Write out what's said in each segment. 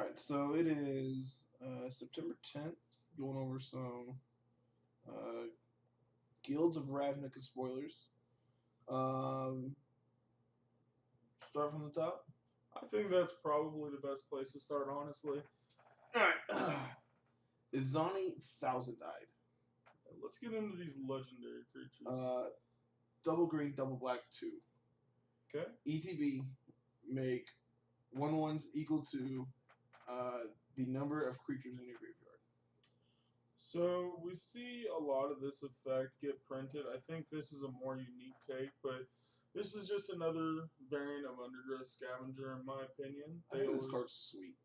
Alright, so it is September 10th, going over some uh, Guilds of Ravnica spoilers. Um, start from the top. I think that's probably the best place to start, honestly. Alright. Izani Thousand Eyed. Let's get into these legendary creatures. Double green, double black, 2. Okay. ETB, make 1/1s equal to the number of creatures in your graveyard. So we see a lot of this effect get printed. I think this is a more unique take, but this is just another variant of Undergrowth Scavenger, in my opinion. I think this card's sweet.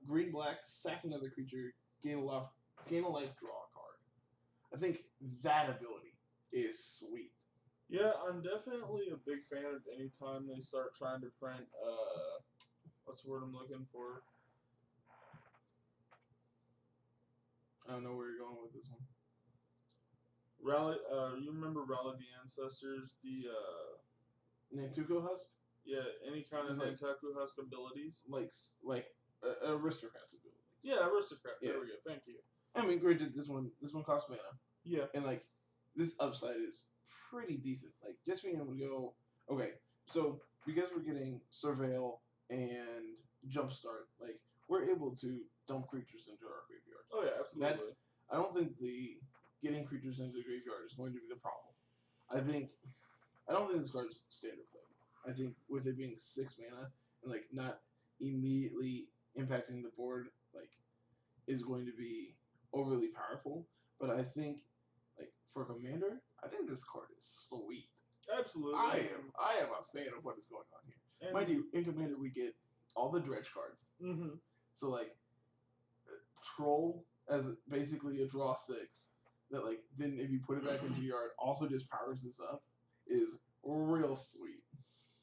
Green black, sack another creature, gain a life, draw a card. I think that ability is sweet. Yeah, I'm definitely a big fan of any time they start trying to print. What's the word I'm looking for? I don't know where you're going with this one. Rally. You remember Rally the Ancestors? The Nantuko Husk? Yeah, any kind of Nantuko Husk abilities. Like aristocrat's abilities. Yeah, aristocrat. Yeah. There we go. Thank you. I mean, granted, this one costs mana. Yeah. And like this upside is pretty decent. Like just being able to go, okay, so because we're getting Surveil and Jumpstart, like we're able to dump creatures into our graveyard. Oh yeah, absolutely. I don't think the getting creatures into the graveyard is going to be the problem. I don't think this card is standard play. I think with it being 6 mana and like not immediately impacting the board, like is going to be overly powerful. But I think like for Commander, I think this card is sweet. Absolutely. I am a fan of what is going on here. And mind you, in Commander we get all the dredge cards. Mm-hmm. So like Troll as basically a draw 6 that like then if you put it back into your yard also just powers this up is real sweet.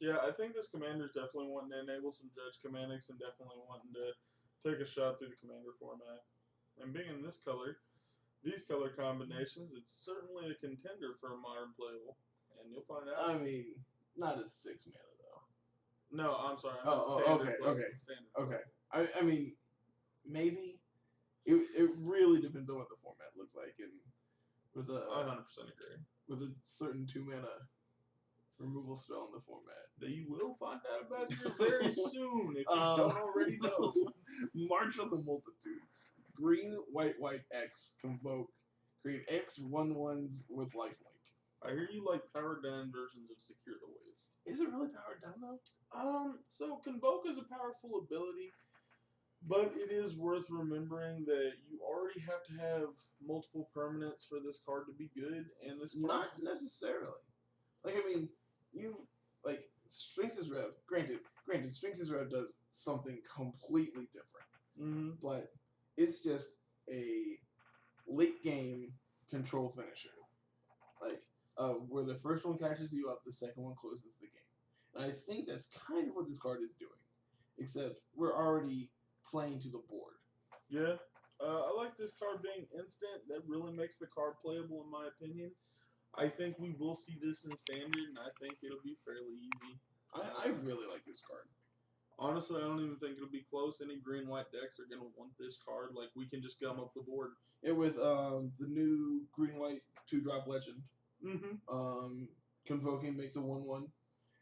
Yeah, I think this Commander is definitely wanting to enable some dredge schematics and definitely wanting to take a shot through the Commander format. And being in this color, these color combinations, it's certainly a contender for a modern playable. And you'll find out. I mean, not at 6 mana though. No, I'm sorry. Okay. Standard okay. I mean, maybe it really depends on what the format looks like, and with I 100% agree. With a certain 2 mana removal spell in the format that you will find out about here very soon if you don't already know. March of the Multitudes. Green, white, X, convoke. Create X 1/1s with lifelink. I hear you like powered down versions of Secure the Waste. Is it really powered down though? So convoke is a powerful ability, but it is worth remembering that you already have to have multiple permanents for this card to be good, and this card not necessarily. Like I mean, you like Sphinx's Rev. Granted, Sphinx's Rev does something completely different. Mm-hmm. But it's just a late game control finisher. Like, where the first one catches you up, the second one closes the game. And I think that's kind of what this card is doing. Except we're already playing to the board. Yeah. I like this card being instant. That really makes the card playable, in my opinion. I think we will see this in Standard, and I think it'll be fairly easy. I really like this card. Honestly, I don't even think it'll be close. Any green-white decks are going to want this card. Like, we can just gum up the board. Yeah, with the new green-white 2-drop legend. Mm-hmm. Convoking makes a 1/1.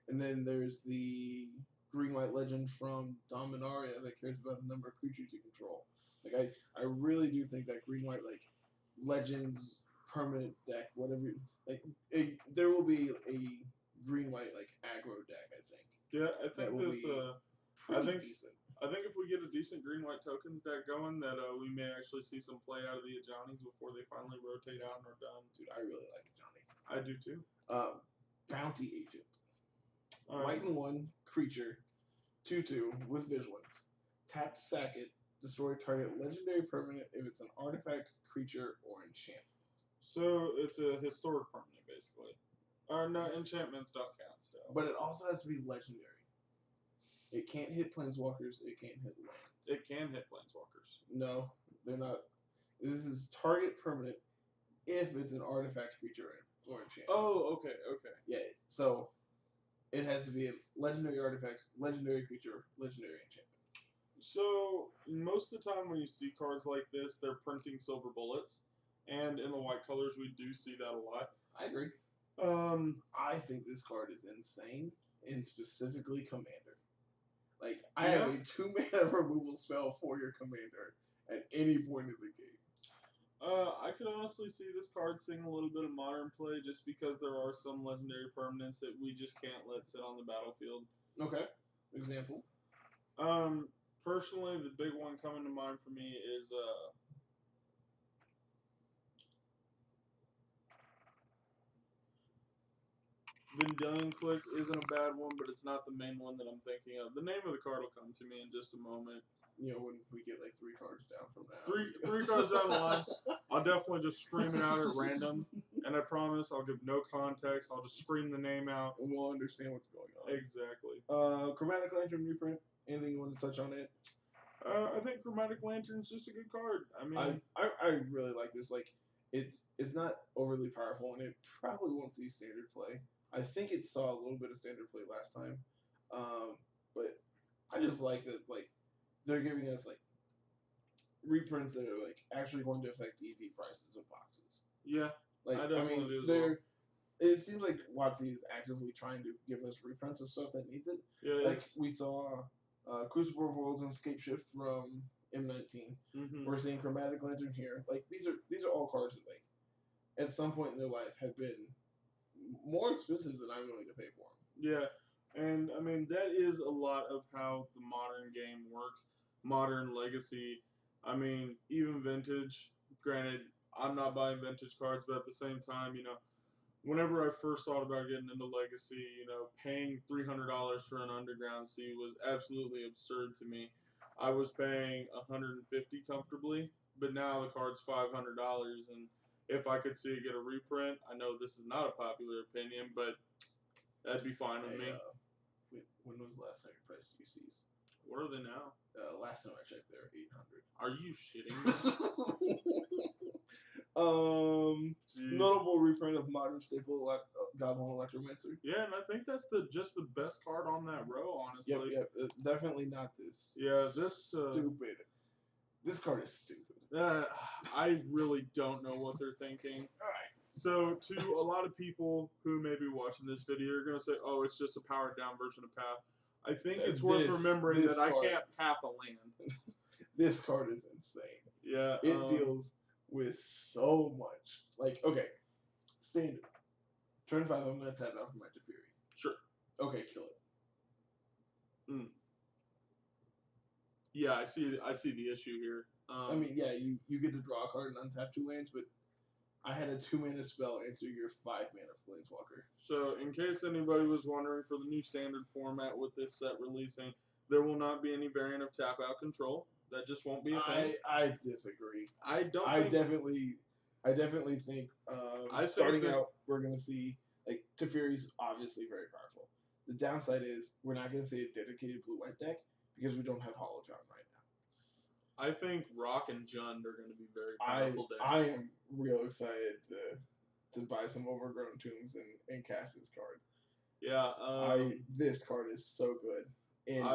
And then there's the green-white legend from Dominaria that cares about the number of creatures you control. Like, I really do think that green-white, like, legends, permanent deck, whatever, like, there will be a green-white, like, aggro deck, I think. Yeah, I think this... decent. I think if we get a decent green-white tokens deck going, that we may actually see some play out of the Ajanis before they finally rotate out and are done. Dude, I really like Ajani. I do too. Bounty Agent. White and 1 creature, 2/2 with vigilance. Tap, sack it, destroy target legendary permanent if it's an artifact, creature, or enchantment. So it's a historic permanent, basically. No, enchantments don't count still. But it also has to be legendary. It can't hit planeswalkers. It can't hit lands. It can hit planeswalkers. No, they're not. This is target permanent if it's an artifact, creature, or enchantment. Oh, okay. Yeah, so it has to be a legendary artifact, legendary creature, legendary enchantment. So most of the time when you see cards like this, they're printing silver bullets, and in the white colors we do see that a lot. I agree. I think this card is insane, and specifically Commander. Like, I have a 2-mana removal spell for your Commander at any point in the game. I could honestly see this card seeing a little bit of modern play just because there are some legendary permanents that we just can't let sit on the battlefield. Okay. Example? Personally, the big one coming to mind for me is Vendilion Click isn't a bad one, but it's not the main one that I'm thinking of. The name of the card will come to me in just a moment. You know, when we get like 3 cards down from now. Three cards down the line, I'll definitely just scream it out at random. And I promise I'll give no context. I'll just scream the name out. And we'll understand what's going on. Exactly. Chromatic Lantern reprint. Anything you want to touch on it? I think Chromatic Lantern's just a good card. I mean, I really like this. Like, it's not overly powerful, and it probably won't see standard play. I think it saw a little bit of standard play last time, but I just like that. Like, they're giving us like reprints that are like actually going to affect EV prices of boxes. Yeah, like I definitely do as they're. well. It seems like WotC is actively trying to give us reprints of stuff that needs it. Yeah, like we saw Crucible of Worlds and Escape Shift from M19. Mm-hmm. We're seeing Chromatic Lantern here. Like these are all cards that like at some point in their life have been more expensive than I'm willing to pay for them. Yeah, and I mean that is a lot of how the modern game works. Modern Legacy. I mean, even Vintage. Granted, I'm not buying Vintage cards, but at the same time, you know, whenever I first thought about getting into Legacy, you know, paying $300 for an Underground Sea was absolutely absurd to me. I was paying $150 comfortably, but now the card's $500, and if I could see it get a reprint, I know this is not a popular opinion, but that'd be fine with me. When was the last time you priced UCs? What are they now? Last time I checked, they're 800. Are you shitting me? Notable reprint of modern staple Goblin Electromancer. Yeah, and I think that's just the best card on that row, honestly. Yep, definitely not this. Yeah, this stupid. This card is stupid. I really don't know what they're thinking. All right. So, to a lot of people who may be watching this video, you're gonna say, "Oh, it's just a powered down version of Path." I think it's worth remembering that I can't Path a land. This card is insane. Yeah, it deals with so much. Like, okay, standard. Turn 5, I'm gonna tap out for my Teferi. Sure. Okay, kill it. Yeah, I see the issue here. I mean, yeah, you get to draw a card and untap 2 lands, but I had a 2-mana spell into your 5-mana Planeswalker. So, in case anybody was wondering, for the new standard format with this set releasing, there will not be any variant of tap out control. That just won't be a thing. I disagree. I definitely think starting out we're gonna see like Teferi's obviously very powerful. The downside is we're not gonna see a dedicated blue-white deck because we don't have Hologram right now. I think Rock and Jund are going to be very powerful decks. I am real excited to buy some Overgrown Tombs and cast this card. Yeah, this card is so good. And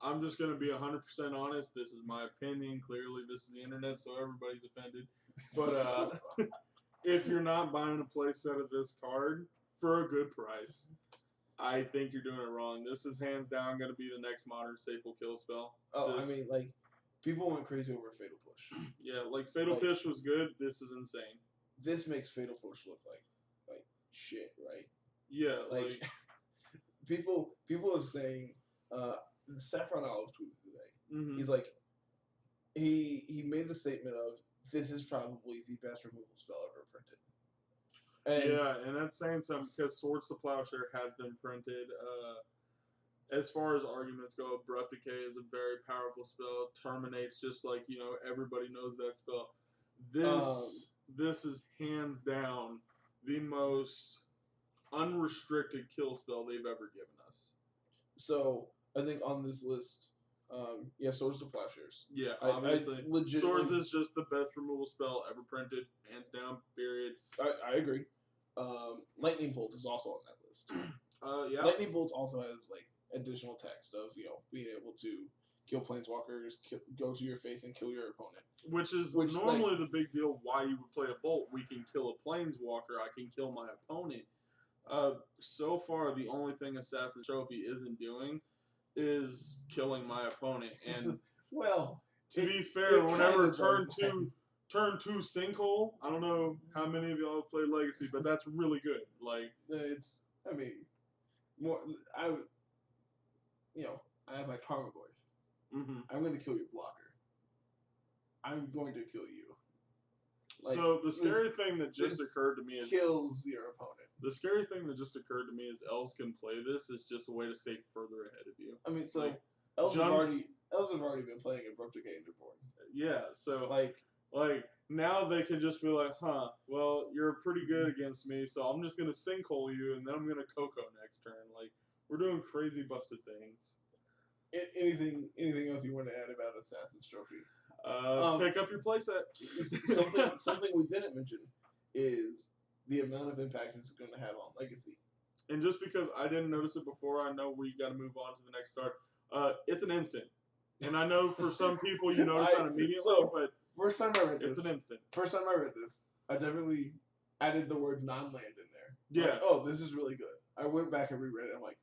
I'm just going to be 100% honest. This is my opinion. Clearly, this is the internet, so everybody's offended. But if you're not buying a playset of this card for a good price, I think you're doing it wrong. This is hands down going to be the next modern staple kill spell. I mean, like, people went crazy over Fatal Push. Yeah, like Fatal Push was good. This is insane. This makes Fatal Push look like shit, right? Yeah, like people are saying. Saffron Olive tweeted today. Mm-hmm. He's like, he made the statement of, this is probably the best removal spell ever printed. And that's saying something because Swords to Plowshare has been printed. As far as arguments go, Abrupt Decay is a very powerful spell. Terminates just like, you know, everybody knows that spell. This is hands down the most unrestricted kill spell they've ever given us. So I think on this list, Swords to Plowshares. Yeah, obviously. Swords is just the best removal spell ever printed, hands down, period. I agree. Lightning Bolt is also on that list. Yeah. Lightning Bolt also has, like, additional text of, you know, being able to kill planeswalkers, go to your face and kill your opponent. Which is normally the big deal why you would play a Bolt. We can kill a planeswalker, I can kill my opponent. So far, the only thing Assassin's Trophy isn't doing is killing my opponent. And well, to be fair, whenever turn two sinkhole, I don't know how many of y'all played Legacy, but that's really good. Like it's, I mean, more I have my Tarmogoyf. Mm-hmm. I'm going to kill your blocker. I'm going to kill you. Like, so the scary thing that just occurred to me is kills your opponent. The scary thing that just occurred to me is elves can play this. It's just a way to stay further ahead of you. I mean, so like, elves have already been playing in Brook Decay and Reborn. Yeah, so like now they can just be like, huh, well, you're pretty good against me, so I'm just gonna sinkhole you, and then I'm gonna Coco next turn. Like, we're doing crazy busted things. Anything else you want to add about Assassin's Trophy? Pick up your playset. something we didn't mention is the amount of impact it's going to have on Legacy. And just because I didn't notice it before, I know we got to move on to the next card. It's an instant. And I know for some people you notice that immediately, but first time I read this, it's an instant. First time I read this, I definitely added the word non-land in there. Yeah. Like, oh, this is really good. I went back and reread it. I'm like,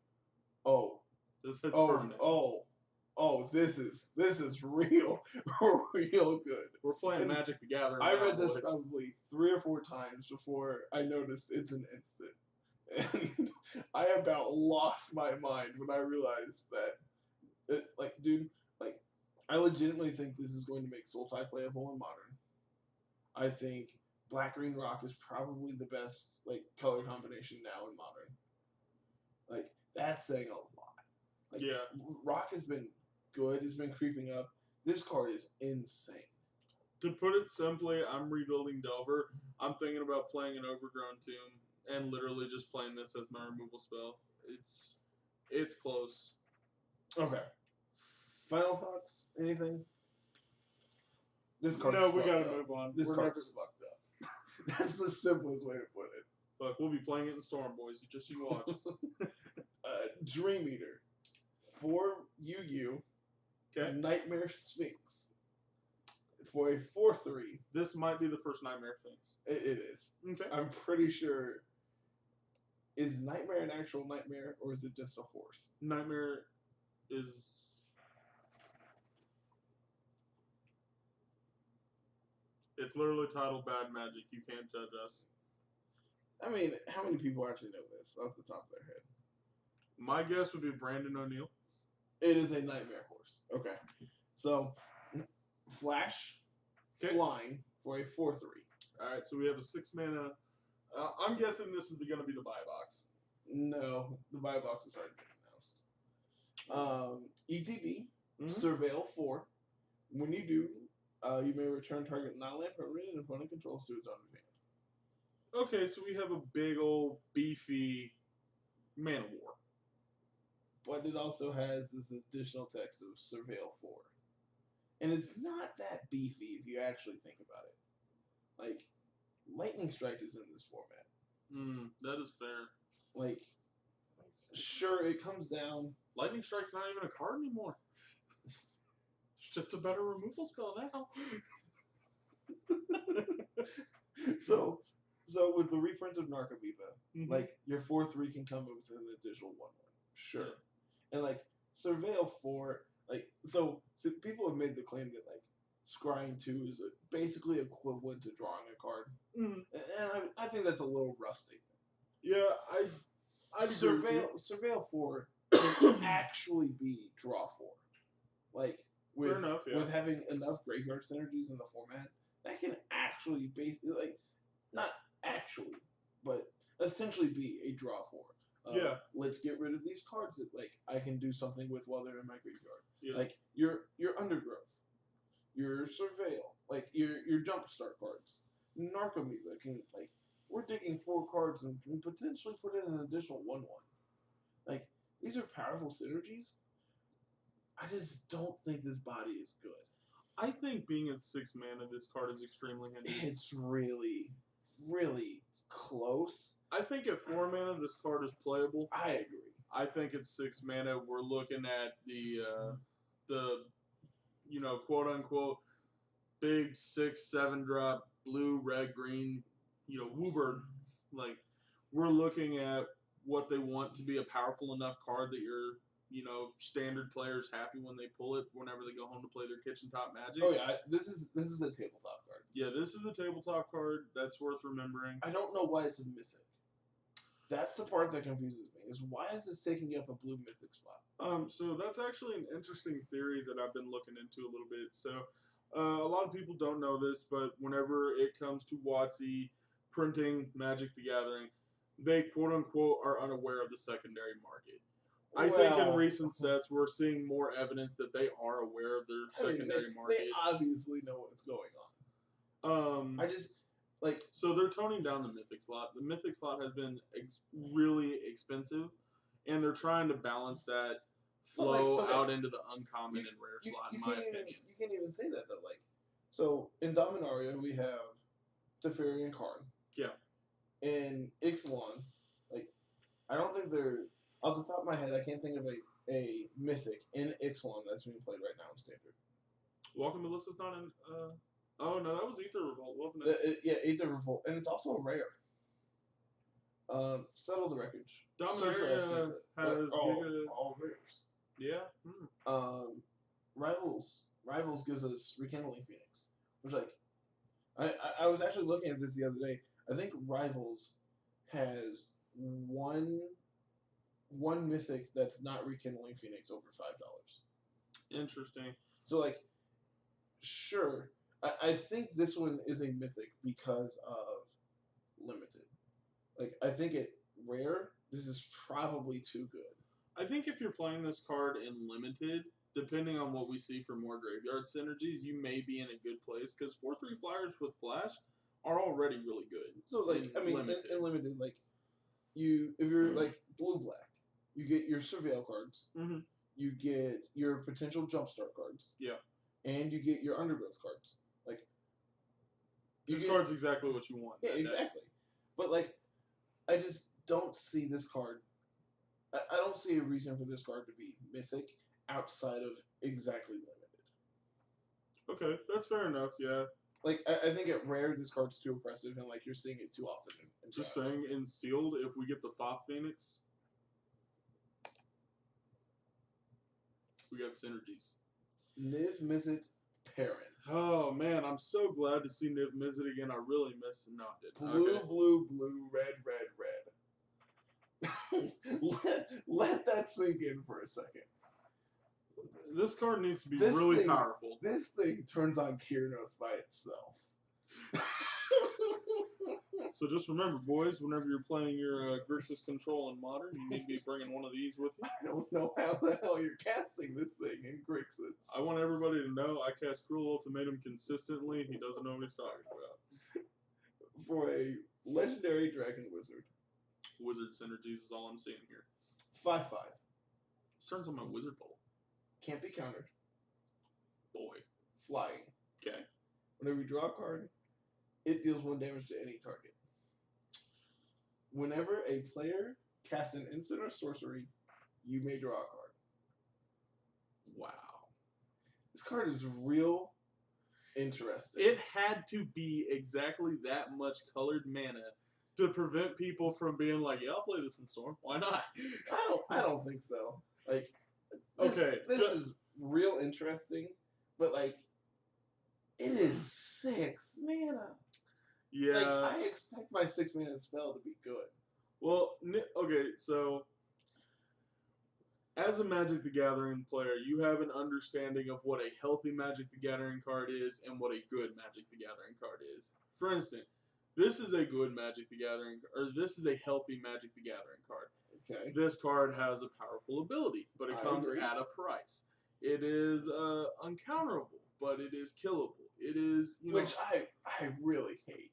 oh. This hits permanent. Oh, this is real good. We're playing Magic the Gathering. I read this probably 3 or 4 times before I noticed it's an instant. And I about lost my mind when I realized that, I legitimately think this is going to make Sultai playable in Modern. I think Black-Green Rock is probably the best, color combination now in Modern. That's saying a lot. Yeah. Rock has been good. It's been creeping up. This card is insane. To put it simply, I'm rebuilding Delver. I'm thinking about playing an Overgrown Tomb and literally just playing this as my removal spell. It's close. Okay. Final thoughts? Anything? This card. No, we gotta move on. This card's fucked up. That's the simplest way to put it. Look, we'll be playing it in Storm, boys. You watch. Dream Eater. 4 UU. Okay. Nightmare Sphinx. For a 4/3. This might be the first Nightmare Sphinx. It is. Okay. I'm pretty sure. Is Nightmare an actual nightmare, or is it just a horse? Nightmare is. It's literally titled Bad Magic. You can't judge us. I mean, how many people actually know this off the top of their head? My guess would be Brandon O'Neill. It is a nightmare horse. Okay. So, Flash, flying for a 4/3. Alright, so we have a 6-mana. I'm guessing this is going to be the buy box. No, the buy box has already been announced. ETB, Surveil 4. When you do, you may return target non-land permanent and opponent controls to its own hand. Okay, so we have a big old beefy Mana War. But it also has this additional text of Surveil 4. And it's not that beefy if you actually think about it. Lightning Strike is in this format. That is fair. Sure, it comes down. Lightning Strike's not even a card anymore. It's just a better removal spell now. So with the reprint of Narcomoeba, your 4/3 can come with an additional 1/1. Sure. Yeah. And Surveil 4, so people have made the claim that Scrying 2 is basically equivalent to drawing a card. And I think that's a little rusty. Yeah, I Surveil 4 can actually be draw 4. Fair enough, yeah. With having enough graveyard synergies in the format, that can actually not actually, but essentially be a draw 4. Yeah. Let's get rid of these cards that I can do something with while they're in my graveyard. Yeah. Your Undergrowth, your Surveil, your Jumpstart cards. Narcomoeba can we're digging 4 cards and can potentially put in an additional 1/1. These are powerful synergies. I just don't think this body is good. I think being at 6 mana, this card is extremely handy. It's really, really close. I think at 4 mana, this card is playable. I agree. I think at 6 mana, we're looking at the the, quote unquote, big 6-7 drop blue, red, green, Woobird. Like, we're looking at what they want to be a powerful enough card that your, standard players happy when they pull it whenever they go home to play their kitchen top Magic. Oh yeah, this is a tabletop card. Yeah, this is a tabletop card. That's worth remembering. I don't know why it's a mythic. That's the part that confuses me. Is why is this taking up a blue mythic spot? So that's actually an interesting theory that I've been looking into a little bit. So a lot of people don't know this, but whenever it comes to WotC printing Magic the Gathering, they quote unquote are unaware of the secondary market. I think in recent sets we're seeing more evidence that they are aware of their secondary market. They obviously know what's going on. I just so they're toning down the mythic slot. The mythic slot has been really expensive, and they're trying to balance that flow out into the uncommon and rare slot. In my opinion, you can't even say that though. So in Dominaria we have Teferi and Karn. Yeah. In Ixalan, I don't think they're off the top of my head. I can't think of a mythic in Ixalan that's being played right now in Standard. Welcome Melissa's not in. Oh no, that was Aether Revolt, wasn't it? Yeah, Aether Revolt, and it's also a rare. Settle the wreckage. Dominaria has all rares. Yeah. Rivals gives us Rekindling Phoenix, which I was actually looking at this the other day. I think Rivals has one mythic that's not Rekindling Phoenix over $5. Interesting. So sure. I think this one is a mythic because of limited. I think it rare, this is probably too good. I think if you're playing this card in limited, depending on what we see for more graveyard synergies, you may be in a good place because 4/3 flyers with flash are already really good. So in limited, if you're blue black, you get your surveil cards. Mm-hmm. You get your potential jumpstart cards. Yeah. And you get your undergrowth cards. This card's exactly what you want. Yeah, exactly. But I just don't see this card. I don't see a reason for this card to be mythic outside of exactly limited. Okay, that's fair enough. Yeah. I think at rare this card's too oppressive, and you're seeing it too often. In Just saying, in sealed, if we get the Thoth Phoenix, we got synergies. Niv Mizzet Perrin. Oh man, I'm so glad to see Niv Mizzet again. I really miss him. No, I didn't. Blue, okay. blue, red. let that sink in for a second. This card needs to be really powerful. This thing turns on Kyrnos by itself. So just remember, boys, whenever you're playing your Grixis Control in Modern, you need to be bringing one of these with you. I don't know how the hell you're casting this thing in Grixis. I want everybody to know I cast Cruel Ultimatum consistently. He doesn't know what he's talking about. For a legendary Dragon Wizard. Wizard synergies is all I'm seeing here. 5/5. This turns on my Wizard Bolt. Can't be countered. Boy. Flying. Okay. Whenever you draw a card, it deals 1 damage to any target. Whenever a player casts an instant or sorcery, you may draw a card. Wow. This card is real interesting. It had to be exactly that much colored mana to prevent people from being like, yeah, I'll play this in Storm. Why not? I don't think so. This is real interesting, but it is 6 mana. Yeah. I expect my 6 mana spell to be good. Well, okay, so as a Magic the Gathering player, you have an understanding of what a healthy Magic the Gathering card is and what a good Magic the Gathering card is. For instance, this is a good Magic the Gathering, or this is a healthy Magic the Gathering card. Okay. This card has a powerful ability, but it comes at a price. It is uncounterable, but it is killable. It is, which I really hate.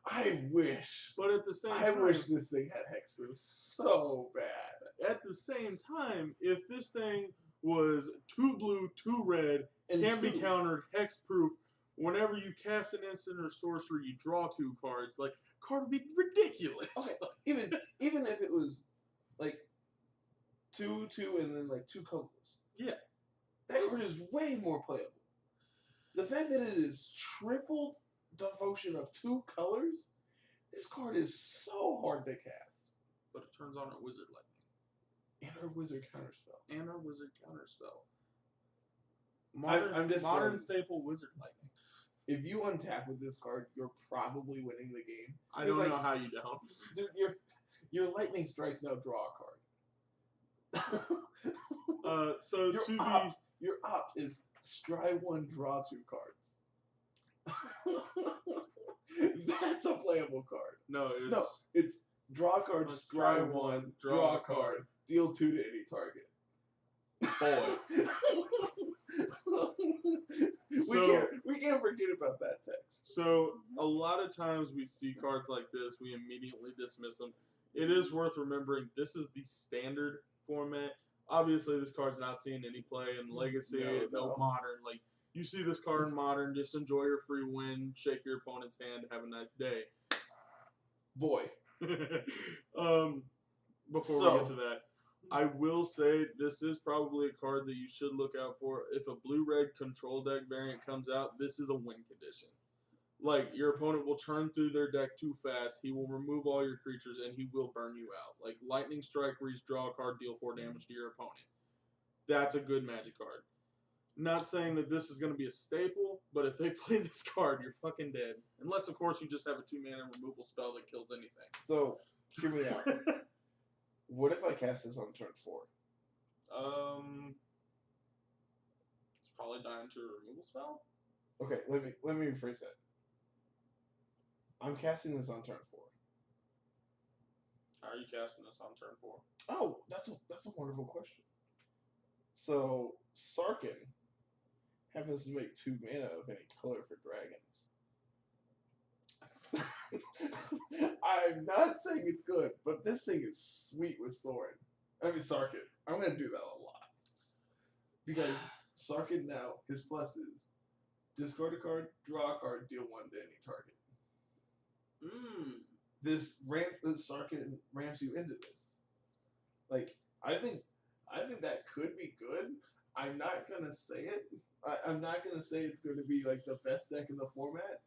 I wish. But at the same time, I wish this thing had hexproof so bad. At the same time, if this thing was 2 blue, 2 red, and can be countered, hexproof, whenever you cast an instant or sorcery, you draw 2 cards. Card would be ridiculous. Okay. Even if it was 2, and then 2 colorless. Yeah. that card is way more playable. The fact that it is triple devotion of 2 colors, this card is so hard to cast. But it turns on a Wizard Lightning. And our Wizard Counterspell. Modern staple Wizard Lightning. If you untap with this card, you're probably winning the game. I don't know how you don't. Dude, your Lightning Strikes now draw a card. Your opt is scry 1, draw 2 cards. That's a playable card. No, it's draw a card, scry 1, draw a card, deal 2 to any target. Boy. we can't forget about that text. So a lot of times we see cards like this, we immediately dismiss them. It is worth remembering this is the standard format. Obviously, this card's not seeing any play in Legacy, no Modern. Like, you see this card in Modern, just enjoy your free win, shake your opponent's hand, have a nice day. Boy. Before we get to that, I will say this is probably a card that you should look out for. If a blue-red control deck variant comes out, this is a win condition. Like, your opponent will churn through their deck too fast, he will remove all your creatures, and he will burn you out. Like, Lightning Strike, where you draw a card, deal 4 damage to your opponent. That's a good Magic card. Not saying that this is going to be a staple, but if they play this card, you're fucking dead. Unless, of course, you just have a 2-mana removal spell that kills anything. So, hear me out. What if I cast this on turn 4? It's probably dying to a removal spell. Okay, let me rephrase that. I'm casting this on turn 4. How are you casting this on turn 4? Oh, that's a wonderful question. So Sarkin happens to make 2 mana of any color for dragons. I'm not saying it's good, but this thing is sweet with Sorin. Sarkin. I'm gonna do that a lot. Because Sarkin now, his plus is discard a card, draw a card, deal 1 to any target. This Sarkin ramps you into this. Like, I think that could be good. I'm not gonna say it. I'm not gonna say it's gonna be like the best deck in the format.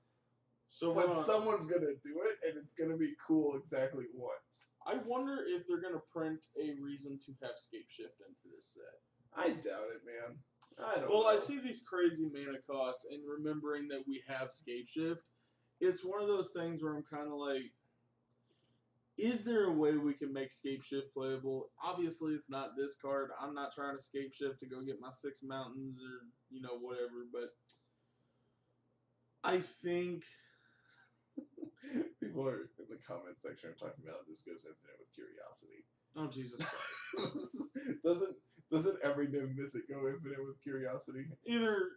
But someone's gonna do it, and it's gonna be cool exactly once. I wonder if they're gonna print a reason to have Scape Shift into this set. I doubt it, man. I don't know. I see these crazy mana costs, and remembering that we have Scape Shift, it's one of those things where I'm kind of like, is there a way we can make Scape Shift playable? Obviously, it's not this card. I'm not trying to Scape Shift to go get my 6 mountains or, whatever, but I think people are in the comment section are talking about this goes infinite with curiosity. Oh, Jesus Christ. Doesn't every Nim Mystic go infinite with curiosity? Either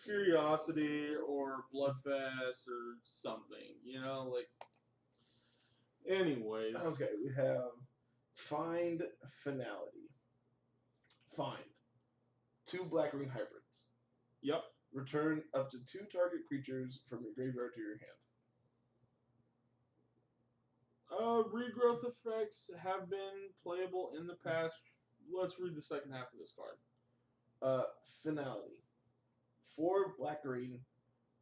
curiosity or Bloodfest or something, like. Anyways. Okay, we have Find Finality. Find 2 black-green hybrids. Yep. Return up to 2 target creatures from your graveyard to your hand. Regrowth effects have been playable in the past. Let's read the second half of this card. Finality. 4 black-green.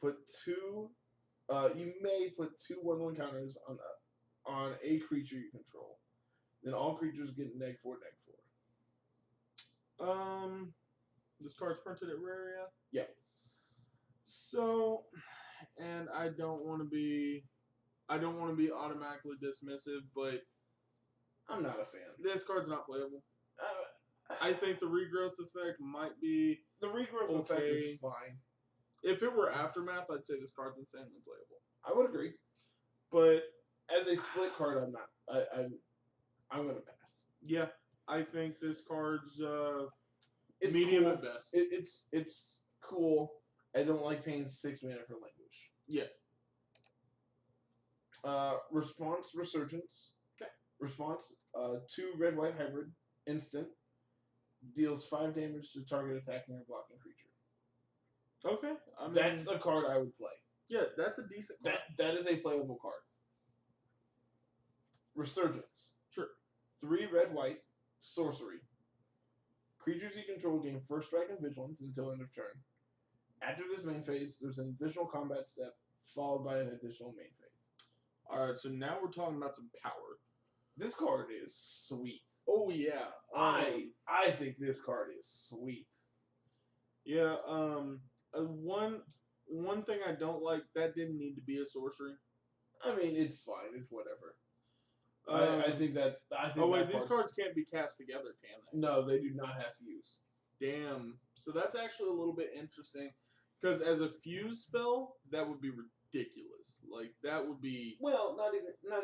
Put 2... you may put 2 1/1 counters on a creature you control. Then all creatures get -4/-4. This card's printed at Raria? Yeah. So, and I don't want to be automatically dismissive, but I'm not a fan. This card's not playable. I think the regrowth effect might be the regrowth effect is fine. If it were Aftermath, I'd say this card's insanely playable. I would agree, but as a split card, I'm not. I'm gonna pass. Yeah, I think this card's it's medium cool. at best. It's cool. I don't like paying 6 mana for Languish. Yeah. Response Resurgence. Okay. Response 2 red-white hybrid instant deals 5 damage to target attacking or blocking creature. Okay. That's a card I would play. Yeah, that's a decent card. That is a playable card. Resurgence. Sure. 3 red-white sorcery. Creatures you control gain first strike and vigilance until end of turn. After this main phase, there's an additional combat step followed by an additional main phase. Alright, so now we're talking about some power. This card is sweet. Oh yeah. I think this card is sweet. Yeah, one thing I don't like, that didn't need to be a sorcery. I mean, it's fine. It's whatever. I think that. Oh wait, these cards can't be cast together, can they? No, they do not have fuse. Damn. So that's actually a little bit interesting, because as a fuse spell, that would be ridiculous. Like that would be. Well, not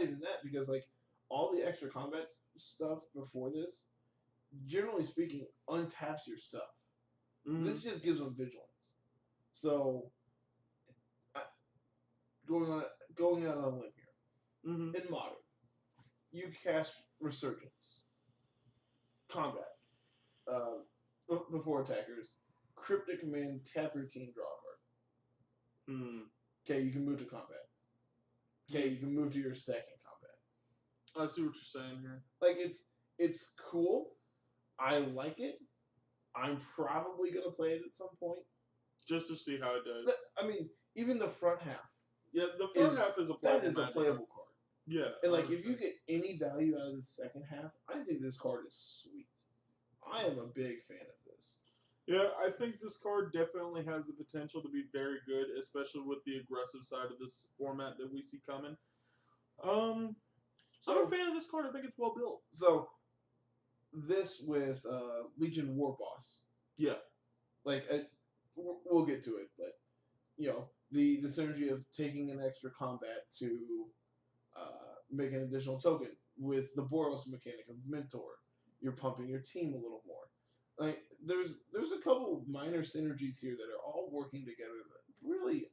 even that, because like all the extra combat stuff before this, generally speaking, untaps your stuff. Mm-hmm. This just gives them vigilance. So, going out on a limb here. Mm-hmm. In Modern, you cast Resurgence. Combat. Before attackers. Cryptic Command, tap your team, draw a card. Hmm. Okay, you can move to combat. Okay, you can move to your second combat. I see what you're saying here. Like, it's cool. I like it. I'm probably going to play it at some point. Just to see how it does. I mean, even the front half. Yeah, the front half is a playable That is a playable card. Yeah. And, like, if you get any value out of the second half, I think this card is sweet. I am a big fan of this. Yeah, I think this card definitely has the potential to be very good, especially with the aggressive side of this format that we see coming. I'm a fan of this card. I think it's well built. So, this with Legion War Boss. Yeah. Like, we'll get to it, but, you know, the synergy of taking an extra combat to make an additional token with the Boros mechanic of Mentor. You're pumping your team a little more. Like, there's a couple minor synergies here that are all working together that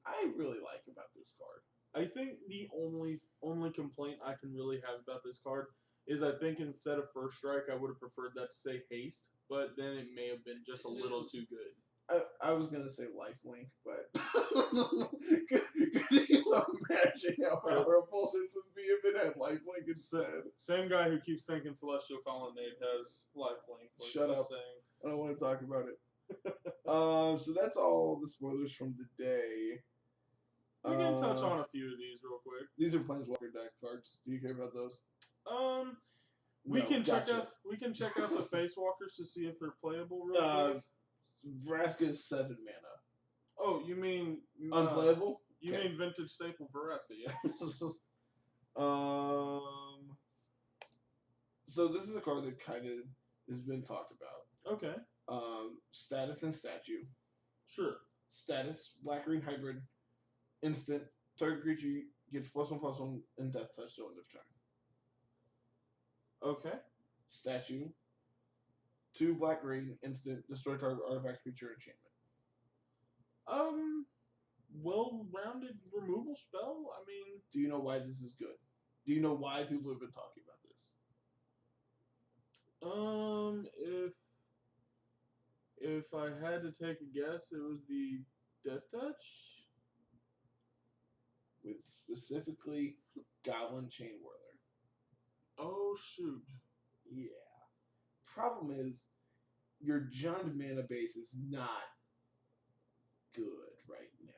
I really like about this card. I think the only complaint I can really have about this card is I think instead of First Strike, I would have preferred that to say Haste, but then it may have been just a little too good. I was going to say Lifelink, but could you imagine how powerful this would be if it had Lifelink instead? Same guy who keeps thinking Celestial Colonnade has Lifelink. Like, Shut up. saying. I don't want to talk about it. So that's all the spoilers from today. We can touch on a few of these real quick. These are Planeswalker deck cards. Do you care about those? We can check out the Face Walkers to see if they're playable real quick. Vraska is 7 mana. Oh, you mean unplayable? You mean Vintage Staple Vraska? Yeah. So this is a card that kind of has been talked about. Okay. Status and statue. Sure. Status, black green hybrid, instant. Target creature gets +1/+1 and death touch till end of turn. Okay. Statue. 2 black green, instant, destroy target artifact, creature, enchantment. Well-rounded removal spell. I mean, do you know why this is good? Do you know why people have been talking about this? If I had to take a guess, it was the Death Touch? With specifically Goblin Chain Whirler. Oh, shoot. Yeah. Problem is, your Jund mana base is not good right now.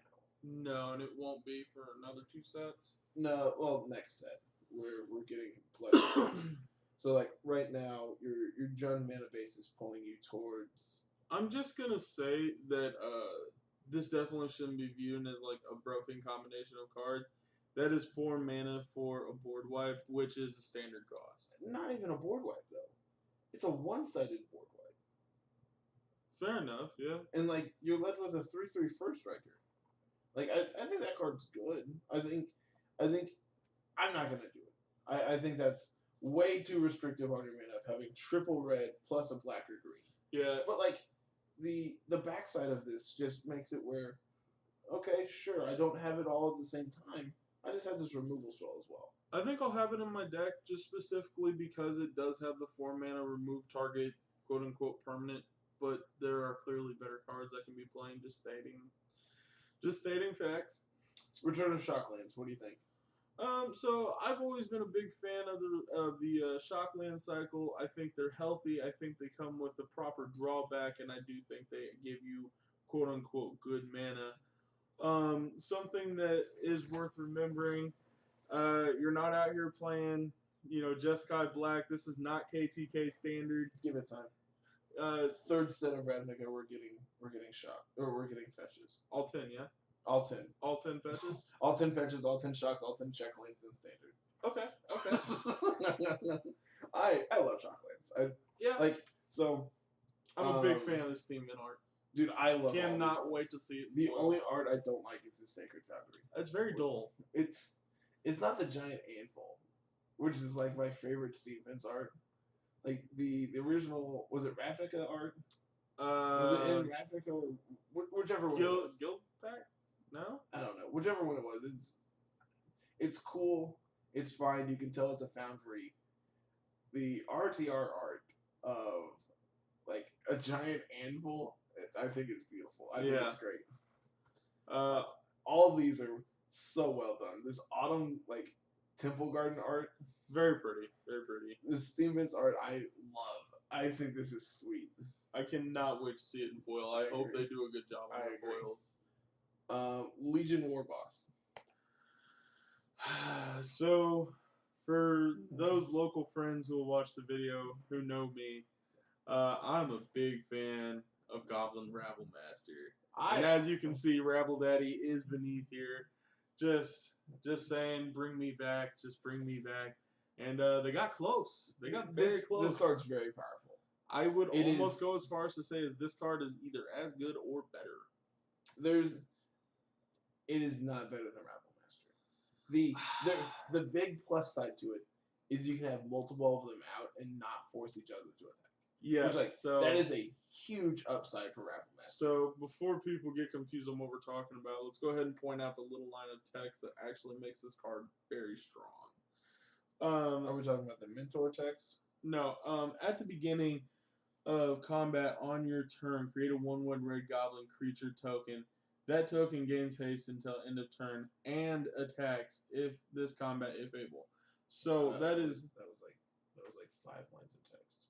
No, and it won't be for another 2 sets? No, well, next set. We're getting pledged. So, like, right now, your Jund mana base is pulling you towards... I'm just gonna say that this definitely shouldn't be viewed as, like, a broken combination of cards. That is 4 mana for a board wipe, which is the standard cost. Not even a board wipe, though. It's a one-sided board wipe. Fair enough, yeah. And, like, you're left with a 3/3 first striker. Like, I think that card's good. I think I'm not gonna do it. I think that's way too restrictive on your mana of having triple red plus a black or green. Yeah. But, like, the backside of this just makes it where, okay, sure, I don't have it all at the same time. I just have this removal spell as well. I think I'll have it in my deck just specifically because it does have the 4 mana remove target, quote unquote permanent, but there are clearly better cards I can be playing. Just stating facts. Return of Shocklands, what do you think? So I've always been a big fan of the Shockland cycle. I think they're healthy. I think they come with the proper drawback, and I do think they give you quote unquote good mana. Something that is worth remembering. You're not out here playing, Jeskai Black. This is not KTK standard. Give it time. Third set of Ravnica, we're getting shot, or we're getting fetches. All 10, yeah. All 10. All 10 fetches. All 10 fetches. All 10 shocks. All 10 check lanes and standard. Okay. I love shocklands. I'm a big fan of this theme in art. Dude, I love. Cannot wait to see it. The only art I don't like is the Sacred Foundry. It's very dull. It's not the giant anvil, which is like my favorite Stevens art. Like the original, was it Ravnica art? Was it in Ravnica? Or whichever one. Guild Pack? No, I don't know. Whichever one it was, it's cool. It's fine. You can tell it's a foundry. The RTR art of like a giant anvil, I think is beautiful. I think it's great. All these are so well done. This autumn Temple Garden art, very pretty, very pretty. The Stevens art I love. I think this is sweet. I cannot wait to see it in foil. I hope they do a good job on the foils. Legion War Boss. So, for those local friends who will watch the video who know me, I'm a big fan of Goblin Rabble Master. And as you can see, Rabble Daddy is beneath here. Just saying, bring me back. Just bring me back. And they got close. They got very close. This card's very powerful. I would almost go as far as to say is this card is either as good or better. It is not better than Rabble Master. The big plus side to it is you can have multiple of them out and not force each other to attack. Yeah, so that is a huge upside for Rabble Master. So before people get confused on what we're talking about, let's go ahead and point out the little line of text that actually makes this card very strong. Are we talking about the mentor text? No. At the beginning of combat on your turn, create a 1/1 red goblin creature token. That token gains haste until end of turn and attacks if this combat if able. So that was like 5 lines of text.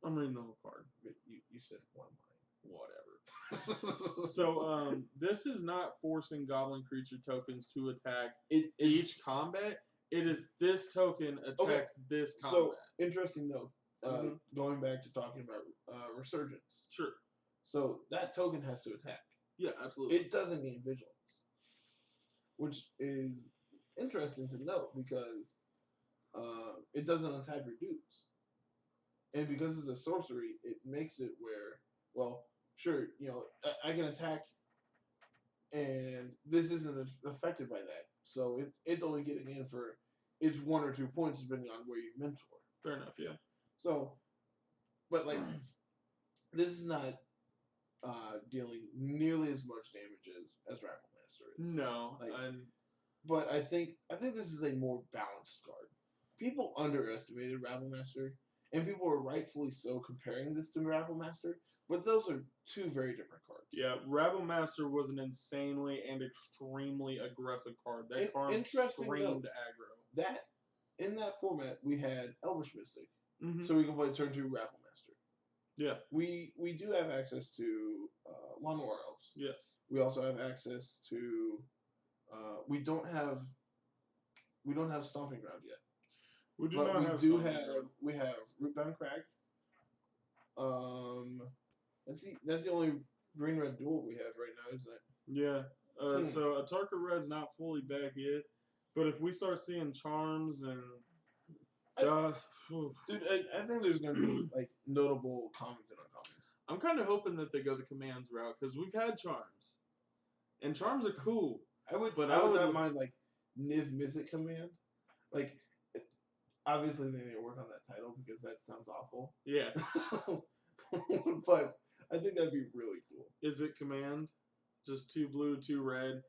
I'm reading the whole card. But you said 1 line. Whatever. So this is not forcing goblin creature tokens to attack each combat. It is this token attacks this combat. So interesting note. Going back to talking about Resurgence. Sure. So that token has to attack. Yeah, absolutely. It doesn't need Vigilance, which is interesting to note because it doesn't attack reduce. And because it's a sorcery, it makes it where, well, sure, I can attack, and this isn't affected by that. So it's only getting in for it's 1 or 2 points depending on where you mentor. Fair enough, yeah. So, but this is not dealing nearly as much damage as Rabble Master is. No, but I think this is a more balanced card. People underestimated Rabble Master, and people were rightfully so comparing this to Rabble Master. But those are 2 very different cards. Yeah, Rabble Master was an insanely and extremely aggressive card. That card screamed aggro. That in that format we had Elvish Mystic, Mm-hmm. so we can play turn 2 Rabble Master. Yeah, we do have access to Lawn War Elves. Yes, we also have access to. We don't have Stomping Ground yet. We do but not we have. Do have we have Rootbound Crag. That's the only green red duel we have right now, isn't it? Yeah. So Atarka Red's not fully back yet, but if we start seeing charms and dude, I think there's gonna be notable commons and uncommons. I'm kind of hoping that they go the commands route because we've had charms, and charms are cool. I would not mind Niv Mizzet command. Obviously they need to work on that title because that sounds awful. Yeah. But I think that'd be really cool. Is it command? Just 2 blue, 2 red.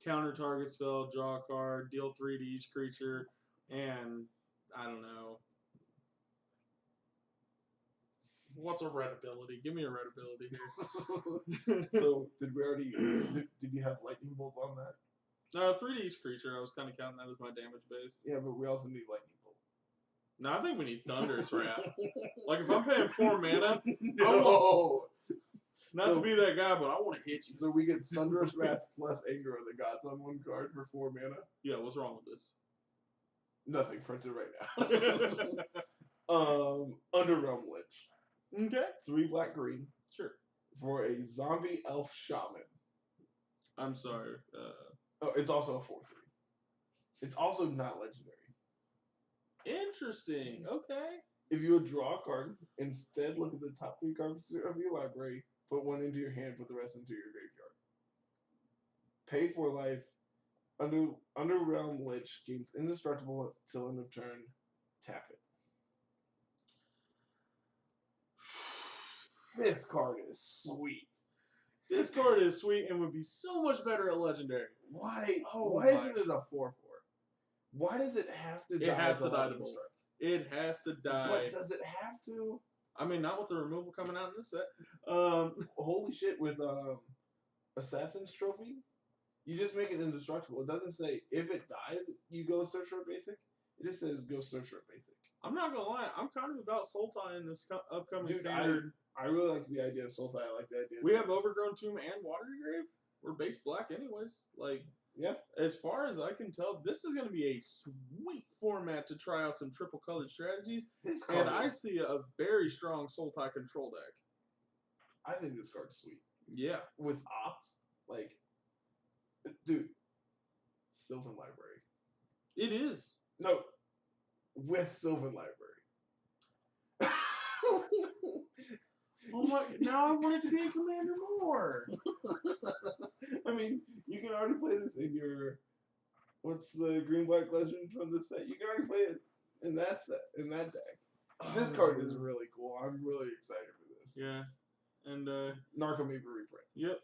Counter target spell, draw a card, deal 3 to each creature, and I don't know. What's a red ability? Give me a red ability here. So did we already? Did you have lightning bolt on that? 3 to each creature. I was kind of counting that as my damage base. Yeah, but we also need lightning bolt. No, I think we need Thunderous Wrath. Like, if I'm paying 4 mana, no. Not to be that guy, but I want to hit you. So we get Thunderous Wrath plus Anger of the Gods on 1 card for 4 mana? Yeah, what's wrong with this? Nothing printed right now. Underrealm Lich. Okay. 3 black green. Sure. For a zombie elf shaman. I'm sorry. Oh, it's also a 4/3. It's also not legendary. Interesting. Okay. If you would draw a card, instead look at the top 3 cards of your library, put 1 into your hand, put the rest into your graveyard. Pay 4 life. Underrealm Lich gains indestructible till end of turn. Tap it. This card is sweet. This card is sweet and would be so much better at legendary. Why? Oh why isn't it a 4/4? Why does it have to die? It has to die to Lightning bolt. Strike? It has to die. But does it have to? I mean, not with the removal coming out in this set. Holy shit! With Assassin's Trophy, you just make it indestructible. It doesn't say if it dies, you go search for basic. It just says go search for basic. I'm not gonna lie, I'm kind of about Sultai in this upcoming Dude, standard. I really like the idea of Sultai. I like the idea. We have Overgrown Tomb and Watery Grave. We're base black anyways. Like, yeah. As far as I can tell, this is going to be a sweet format to try out some triple colored strategies. And I see a very strong Sultai control deck. I think this card's sweet. Yeah. With Opt, like, dude, Sylvan Library. It is. No, with Sylvan Library. Oh my! Now I want it to be a commander more. I mean, you can already play this in your. What's the green black legend from this set? You can already play it in that set, in that deck. This card is really cool. I'm really excited for this. Yeah, and Narcomoeba reprint. Yep,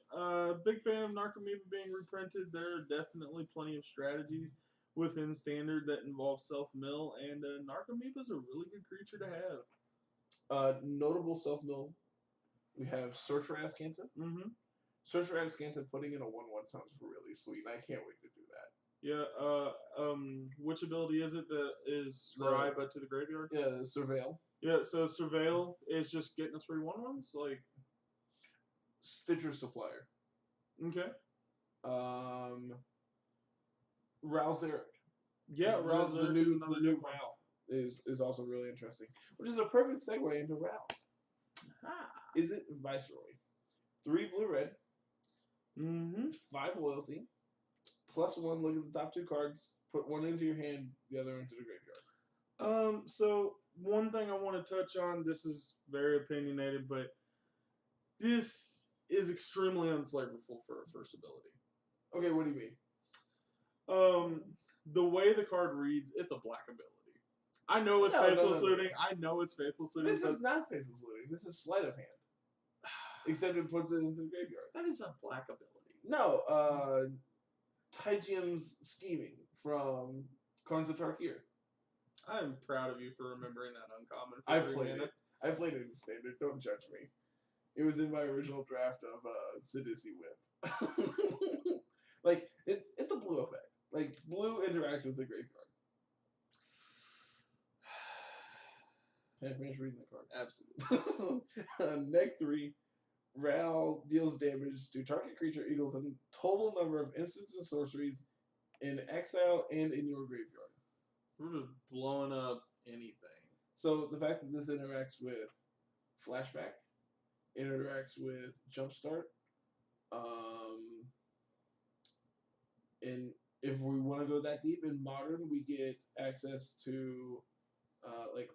big fan of Narcomoeba being reprinted. There are definitely plenty of strategies within standard that involve self-mill, and Narcomoeba is a really good creature to have. Notable self-mill. We have Search for Azcanta. Mm-hmm. Search for Azcanta putting in a 1/1 sounds really sweet, and I can't wait to do that. Yeah. Which ability is it that is Scry but to the graveyard? Yeah, Surveil. Yeah. So Surveil is just getting us 3/1/1s, like Stitcher Supplier. Okay. Rouse Eric. Yeah, Rouse the new Ral is also really interesting, which is a perfect segue into Ral. Is it Viceroy? 3 blue-red. 5 loyalty. +1, look at the top 2 cards. Put 1 into your hand, the other into the graveyard. So one thing I want to touch on, this is very opinionated, but this is extremely unflavorful for a first ability. Okay, what do you mean? The way the card reads, it's a black ability. I know it's Faithless Looting. I know it's Faithless Looting. This is not Faithless Looting. This is Sleight of Hand. Except it puts it into the graveyard. That is a black ability. No, Tygium's Scheming from Cards of Tarkir. I'm proud of you for remembering that uncommon. I played it. I played it in standard. Don't judge me. It was in my original draft of Sidisi Whip. Like, it's a blue effect. Like, blue interacts with the graveyard. Can I finish reading the card? Absolutely. Neck 3. Ral deals damage to target creature equals the total number of instants and sorceries in exile and in your graveyard. We're just blowing up anything. So the fact that this interacts with Flashback, interacts with Jumpstart, and if we want to go that deep in Modern, we get access to like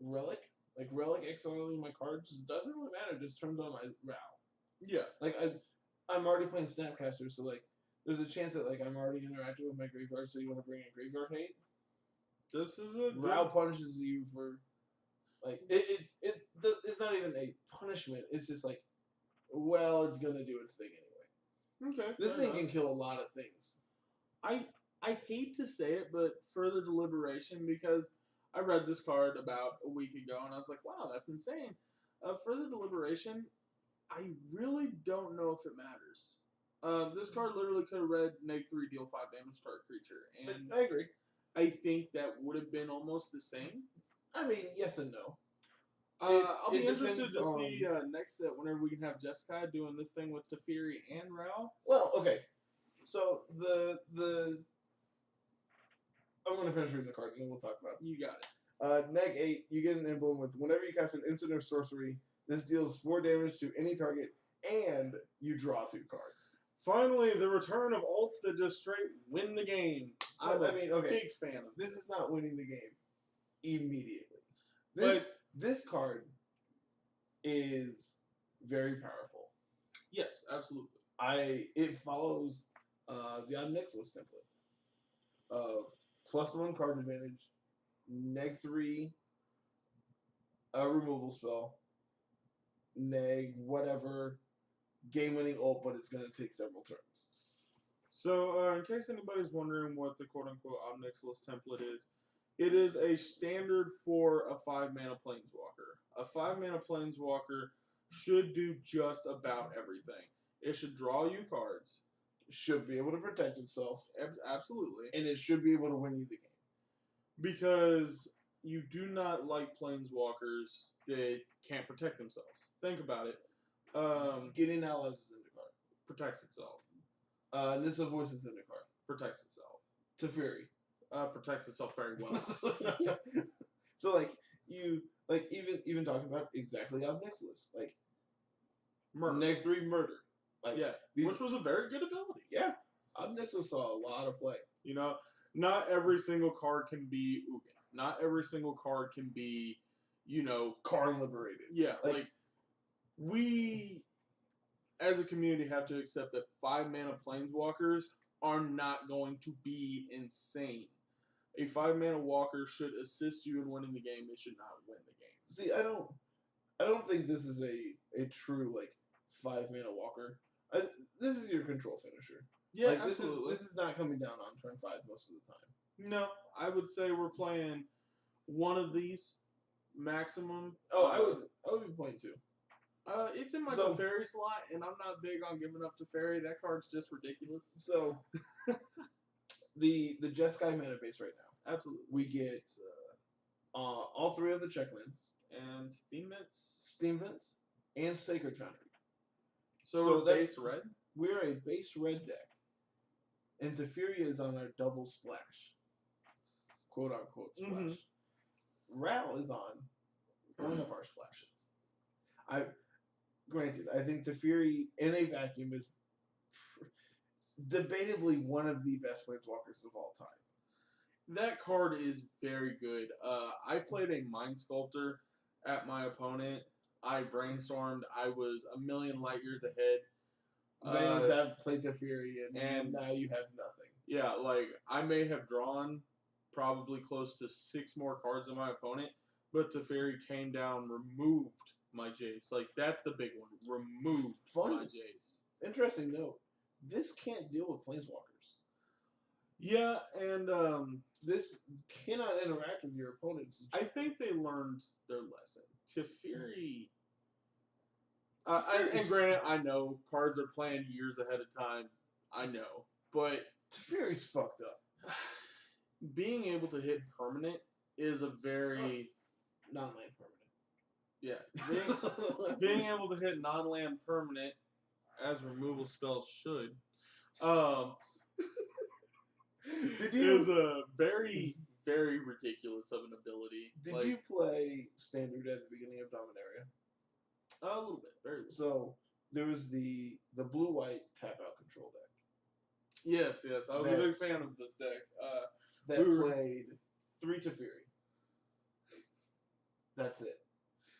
Relic. Like, Relic exiling my cards doesn't really matter. Just turns on my Ral. Yeah. Like, I'm already playing Snapcaster, so, like, there's a chance that, like, I'm already interacting with my graveyard, so you want to bring in Graveyard Hate? This is a Ral punishes you for, like, it's not even a punishment. It's just, like, well, it's going to do its thing anyway. Okay. This thing can kill a lot of things. I hate to say it, but further deliberation, because I read this card about a week ago, and I was like, wow, that's insane. Further deliberation, I really don't know if it matters. This card literally could have read -3, deal 5 damage to target creature, and I agree. I think that would have been almost the same. I mean, yes and no. I'll be it interested depends to on- see next set whenever we can have Jeskai doing this thing with Teferi and Rao. Well, okay. So I'm going to finish reading the card and then we'll talk about it. You got it. Neg 8, you get an emblem with whenever you cast an instant or sorcery, this deals 4 damage to any target and you draw 2 cards. Finally, the return of alts that just straight win the game. I'm a big fan of this. Is not winning the game immediately. This card is very powerful. Yes, absolutely. It follows the Omnixilus template of +1 card advantage, -3 removal spell, neg whatever game-winning ult, but it's going to take several turns. So, in case anybody's wondering what the quote-unquote Omnixilus template is, it is a standard for a 5-mana Planeswalker. A 5-mana Planeswalker should do just about everything. It should draw you cards. Should be able to protect itself. Absolutely. And it should be able to win you the game. Because you do not like Planeswalkers that can't protect themselves. Think about it. Getting allies is in the card. Protects itself. Nissa Voice is in the card. Protects itself. Teferi. Protects itself very well. So even talking about exactly Omnixilus. Murder. -3 murder. Which was a very good ability. Yeah. Omnixilus saw a lot of play. You know, not every single card can be Ugin. Not every single card can be, card liberated. Yeah, we as a community have to accept that 5-mana Planeswalkers are not going to be insane. A 5-mana walker should assist you in winning the game. It should not win the game. See, I don't think this is a true 5-mana walker. This is your control finisher. Yeah, absolutely. This is not coming down on turn 5 most of the time. No, I would say we're playing one of these maximum. Oh, I would be playing 2. It's in my Teferi slot, and I'm not big on giving up Teferi. That card's just ridiculous. So, the Jeskai mana base right now. Absolutely. We get all 3 of the checklands. And Steam Vents. And Sacred Foundry. So we're base red? We're a base red deck. And Teferi is on our double splash. Quote unquote splash. Mm-hmm. Ral is on one of our splashes. Granted, I think Teferi in a vacuum is debatably one of the best Planeswalkers of all time. That card is very good. I played a Mind Sculptor at my opponent. I brainstormed. I was a million light years ahead. Then played Teferi, and now you have nothing. Yeah, I may have drawn probably close to 6 more cards than my opponent, but Teferi came down, removed my Jace. That's the big one. Removed my Jace. Interesting note. This can't deal with Planeswalkers. Yeah, and this cannot interact with your opponents. I think they learned their lesson. Teferi... and granted, I know cards are planned years ahead of time. I know. But... Teferi's fucked up. Being able to hit permanent is a very... Non-land permanent. Yeah. Being able to hit non-land permanent, as removal spells should, is a very, very ridiculous of an ability. Did you play Standard at the beginning of Dominaria? A little bit, very little. So there was the blue-white tap-out control deck. Yes. I was a big fan of this deck. That played 3 Teferi. That's it.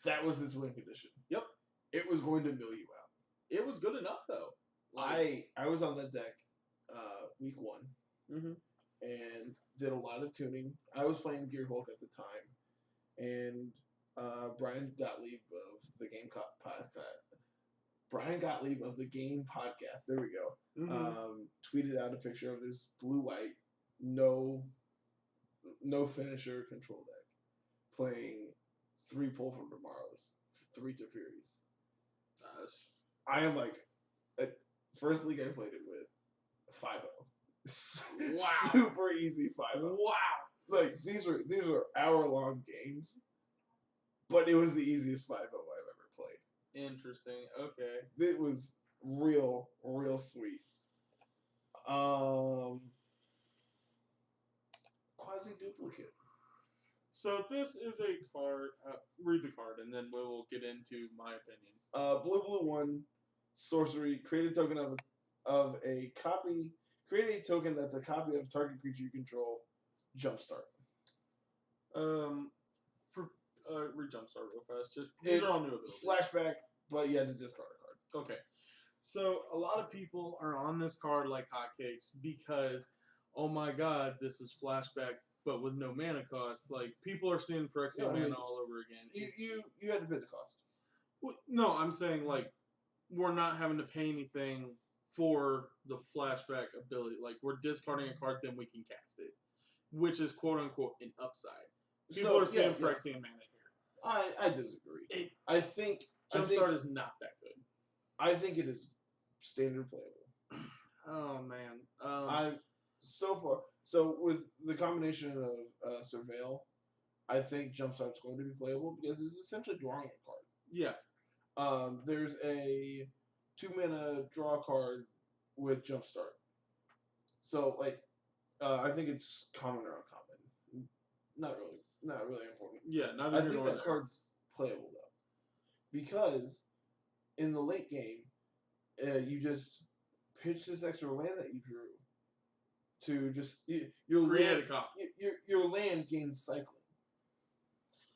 That was its win condition. Yep. It was going to mill you out. It was good enough, though. I was on that deck week 1. Mm-hmm. And did a lot of tuning. I was playing Gear Hulk at the time. And Brian Gottlieb of the Game Podcast. Brian Gottlieb of the Game Podcast. There we go. Mm-hmm. Tweeted out a picture of this blue-white, no finisher control deck. Playing 3 Pull from Tomorrows, 3 Teferis. I am First league I played it with, 5-0. Wow. Super easy 5-0. Wow. Like these were hour-long games, but it was the easiest 5-0 I've ever played. Interesting. Okay. It was real sweet. Quasi duplicate. So this is a card. Read the card, and then we will get into my opinion. Blue 1 sorcery. Create a token of a copy. Create a token that's a copy of target creature you control. Jumpstart. Read Jumpstart real fast. Just these are all new abilities. Flashback, but you had to discard a card. Okay. So a lot of people are on this card like hotcakes because, oh my god, this is flashback, but with no mana cost. Like people are seeing Phyrexian mana all over again. You had to pay the cost. No, I'm saying like we're not having to pay anything for the flashback ability. Like we're discarding a card, then we can cast it, which is quote unquote an upside. People are seeing Phyrexian mana here. I disagree. I think Jumpstart is not that good. I think it is standard playable. Oh man. So with the combination of Surveil, I think Jumpstart's going to be playable because it's essentially drawing a card. Yeah. There's a 2-mana draw card with Jumpstart. So like, I think it's common or uncommon. Not really important. Yeah, I think that card's playable though, because in the late game, you just pitch this extra land that you drew to just your land gains cycling.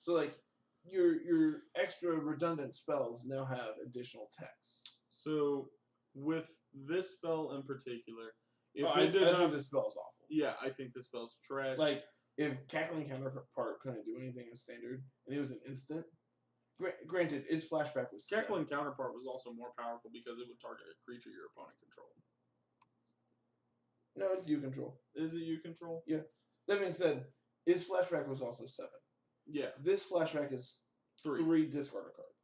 So like your extra redundant spells now have additional text. So with this spell in particular, I think this spell's awful. Yeah, I think this spell's trash. Like if Cackling Counterpart couldn't do anything in standard and it was an instant. Granted, its flashback was Cackling Counterpart was also more powerful because it would target a creature your opponent controlled. No, it's you control. Is it you control? Yeah. That being said, its flashback was also 7. Yeah. This flashback is 3 discard a card.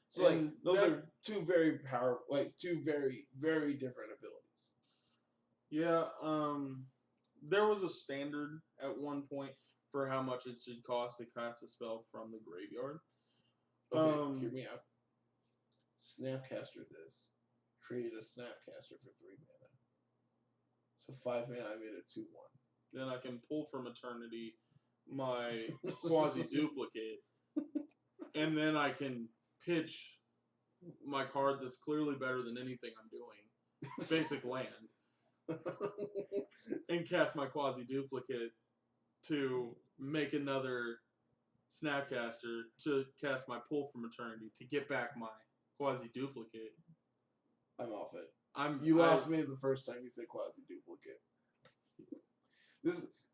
So and like those are two very powerful, like two very, very different abilities. Yeah. There was a standard at one point for how much it should cost to cast a spell from the graveyard. Okay, hear me out. Snapcaster this. Create a Snapcaster for 3 mana. So 5 mana, I made it 2/1. Then I can pull from Eternity my quasi-duplicate, and then I can pitch my card that's clearly better than anything I'm doing, basic land, and cast my quasi-duplicate to make another Snapcaster to cast my pull from Eternity to get back my quasi-duplicate. I'm off it. You lost me the first time you said quasi-duplicate.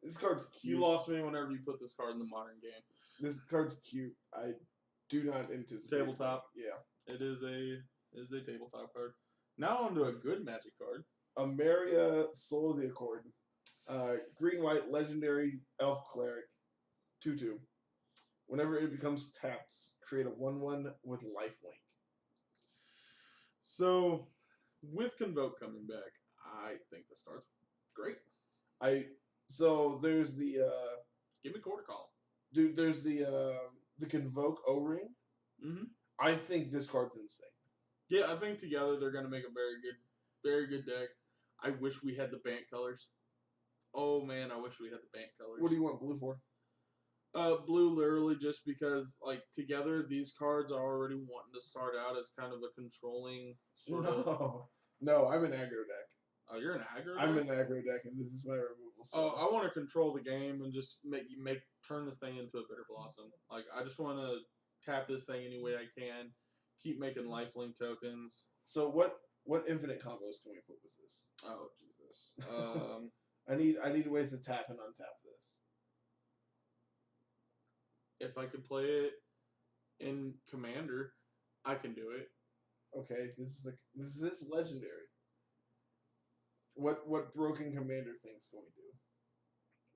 This card's cute. You lost me whenever you put this card in the modern game. This card's cute. I do not anticipate. Tabletop. Yeah. It is a tabletop card. Now on to a good Magic card. Ameria Soul of the Accord. Green-white legendary elf cleric. 2/2. Whenever it becomes tapped, create a 1/1 with lifelink. So, with Convoke coming back, I think this card's great. So there's the give me Quarter Column. Dude, there's the Convoke O-Ring. Mm-hmm. I think this card's insane. Yeah, I think together they're gonna make a very good deck. I wish we had the Bant colors. Oh man, I wish we had the Bant colors. What do you want blue for? Blue literally just because like together these cards are already wanting to start out as kind of a controlling sort of. No, I'm an aggro deck. Oh, you're an aggro deck? I'm an aggro deck, and this is my removal spell. Oh, I want to control the game and just turn this thing into a Bitter Blossom. Like, I just want to tap this thing any way I can, keep making lifelink tokens. So what infinite combos can we put with this? Oh, Jesus. I need ways to tap and untap this. If I could play it in Commander, I can do it. Okay, this is legendary. What broken commander things can we do?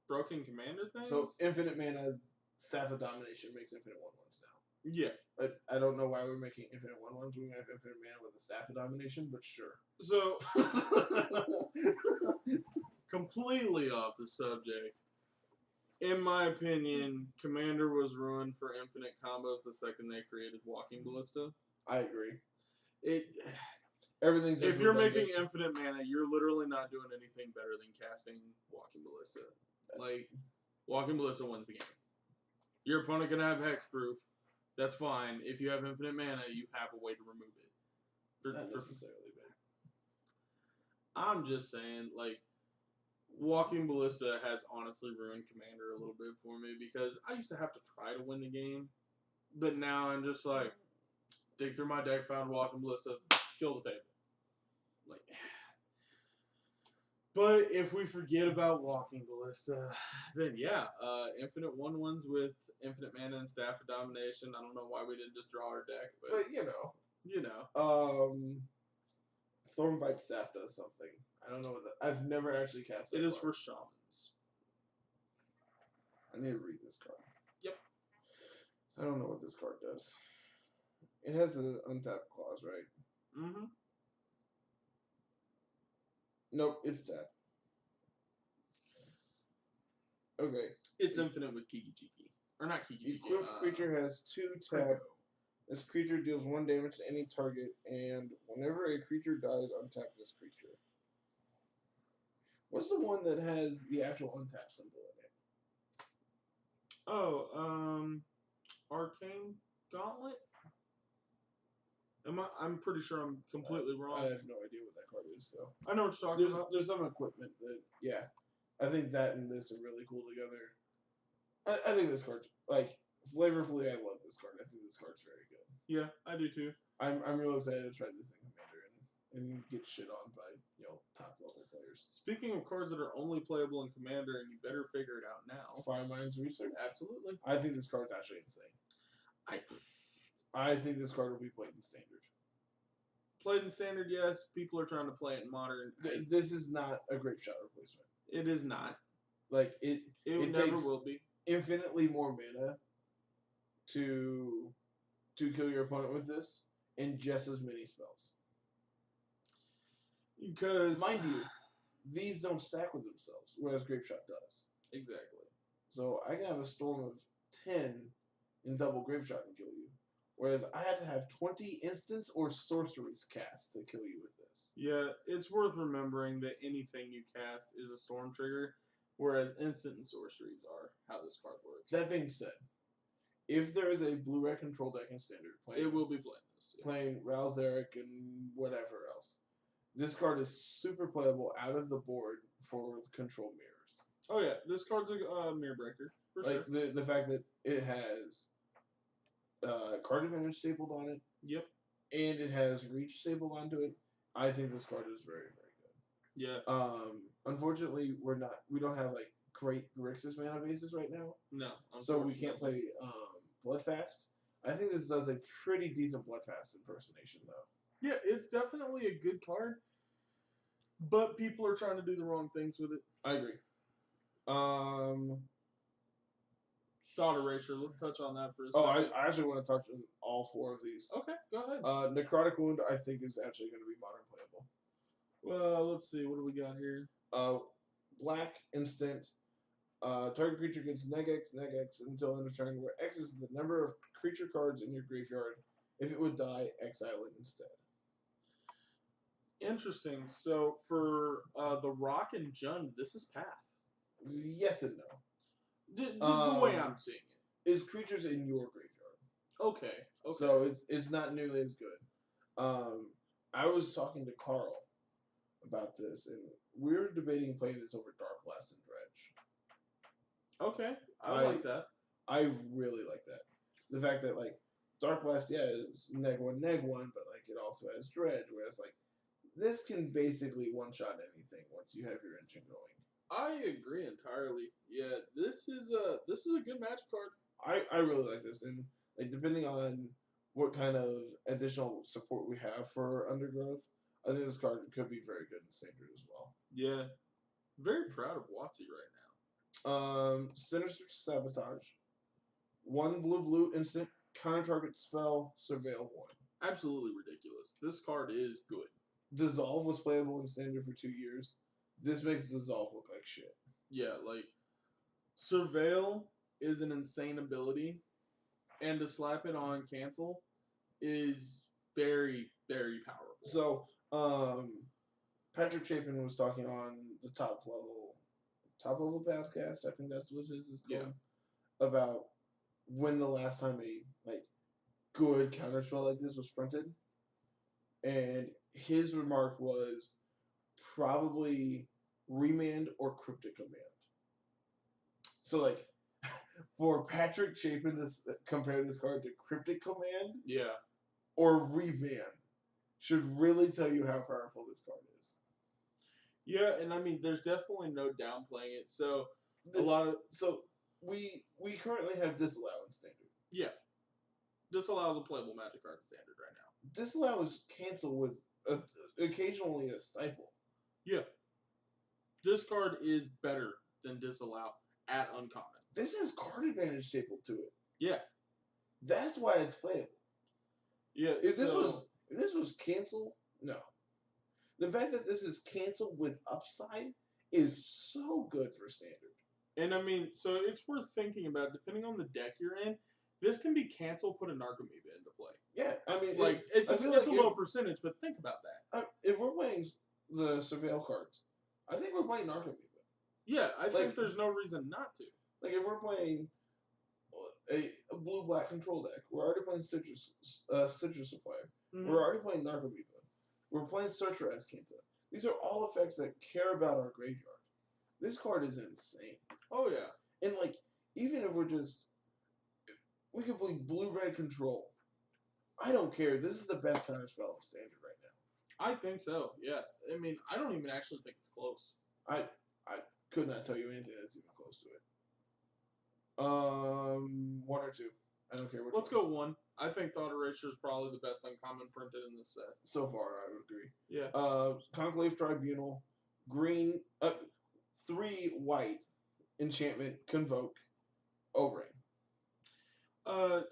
Broken commander things? So infinite mana, Staff of Domination makes infinite 1/1s now. Yeah. I don't know why we're making infinite 1/1s. We have infinite mana with a staff of domination, but sure. So, completely off the subject. In my opinion, Commander was ruined for infinite combos the second they created Walking Ballista. I agree. Everything's if you're making infinite mana, you're literally not doing anything better than casting Walking Ballista. Like, Walking Ballista wins the game. Your opponent can have hexproof. That's fine. If you have infinite mana, you have a way to remove it. Not necessarily bad. I'm just saying, like, Walking Ballista has honestly ruined Commander a little bit for me because I used to have to try to win the game, but now I'm just like, dig through my deck, found Walking Ballista, kill the table. Like, but if we forget about Walking Ballista, then yeah, infinite 1/1s with infinite mana and Staff of Domination. I don't know why we didn't just draw our deck, but you know. Thornbite Staff does something. I don't know what I've never actually cast that It is card. for shamans. I need to read this card. Yep. So I don't know what this card does. It has an untapped clause, right? Mm-hmm. Nope, it's tapped. Okay. It's infinite with Kiki Jiki. Or not Kiki Jiki. Equipped creature has 2 tap. This creature deals 1 damage to any target, and whenever a creature dies, untap this creature. What's the one that has the actual untap symbol in it? Oh, Arcane Gauntlet? I'm pretty sure I'm completely wrong. I have no idea what that card is, though. I know what you're talking about. There's some equipment that, yeah. I think that and this are really cool together. I think this card's, like, flavorfully, I love this card. I think this card's very good. Yeah, I do too. I'm real excited to try this in Commander and get shit on by, top level players. Speaking of cards that are only playable in Commander, and you better figure it out now. Firemind's Research? Absolutely. I think this card's actually insane. I think this card will be played in Standard. Played in Standard, yes. People are trying to play it in Modern. This is not a Grape Shot replacement. It is not. Like, it never will be. Infinitely more mana to kill your opponent with this, and just as many spells. Because, mind you, these don't stack with themselves, whereas Grape Shot does. Exactly. So I can have a storm of 10 in double Grape Shot and kill you, whereas I had to have 20 instants or sorceries cast to kill you with this. Yeah, it's worth remembering that anything you cast is a storm trigger, whereas instant and sorceries are how this card works. That being said, if there is a blue-red control deck in Standard, it will be playing this. Yeah. Playing Ral Zarek and whatever else. This card is super playable out of the board for control mirrors. Oh yeah, this card's a mirror breaker for sure. The fact that it has card advantage stapled on it. Yep. And it has reach stapled onto it. I think this card is very, very good. Yeah. Unfortunately, we don't have like great Grixis mana bases right now. No. So we can't play Bloodfast. I think this does a pretty decent Bloodfast impersonation though. Yeah, it's definitely a good card, but people are trying to do the wrong things with it. I agree. Thought Erasure. Let's touch on that for a second. I actually want to touch on all 4 of these. Okay, go ahead. Necrotic Wound, I think, is actually going to be modern playable. Well, let's see. What do we got here? Black instant. Target creature gets -X until end of turn, where X is the number of creature cards in your graveyard. If it would die, exile it instead. Interesting. So for the Rock and Jund, this is Path. Yes and no. The way I'm seeing it is creatures in your graveyard. Okay. So it's not nearly as good. I was talking to Carl about this, and we were debating playing this over Dark Blast and Dredge. Okay, I like that. I really like that. The fact that like Dark Blast, yeah, is -1, but like it also has Dredge, whereas like this can basically one-shot anything once you have your engine going. I agree entirely. Yeah, this is a good match card. I really like this, and like depending on what kind of additional support we have for Undergrowth, I think this card could be very good in Standard as well. Yeah, very proud of Watsy right now. Sinister Sabotage, 1 blue instant counter target spell, surveil 1. Absolutely ridiculous. This card is good. Dissolve was playable in standard for 2 years. This makes Dissolve look like shit. Yeah, like Surveil is an insane ability, and to slap it on cancel is very, very powerful. So, Patrick Chapin was talking on the top level podcast. I think that's what it is called. About when the last time a good counterspell like this was printed, and his remark was probably Remand or Cryptic Command. So for Patrick Chapin to compare this card to Cryptic Command, or Remand, should really tell you how powerful this card is. Yeah, and I mean, there's definitely no downplaying it. So we currently have Disallow in standard. Yeah, Disallow is a playable Magic card in standard right now. Disallow is cancel with occasionally a stifle. Yeah, this card is better than Disallow at uncommon. This has card advantage stapled to it. Yeah, that's why it's playable. Yeah, if this was cancel, no. The fact that this is canceled with upside is so good for standard. And I mean, so it's worth thinking about, depending on the deck you're in, this can be cancel, put a Narcomoeba into play. Yeah, I mean, it's a low percentage, but think about that. If we're playing the Surveil cards, I think we're playing Narcomoeba. Yeah, I think there's no reason not to. If we're playing a blue-black control deck, we're already playing Citrus Supplier. Mm-hmm. We're already playing Narcomoeba. We're playing Searcher Azcanta. These are all effects that care about our graveyard. This card is insane. Oh, yeah. And, even if we could play blue-red control. I don't care. This is the best counterspell in standard right now. I think so, yeah. I mean, I don't even actually think it's close. I could not tell you anything that's even close to it. 1 or 2. I don't care which. Let's go 1. I think Thought Erasure is probably the best uncommon printed in this set. So far, I would agree. Yeah. Conclave Tribunal, green, 3 white, enchantment, convoke, O-ring.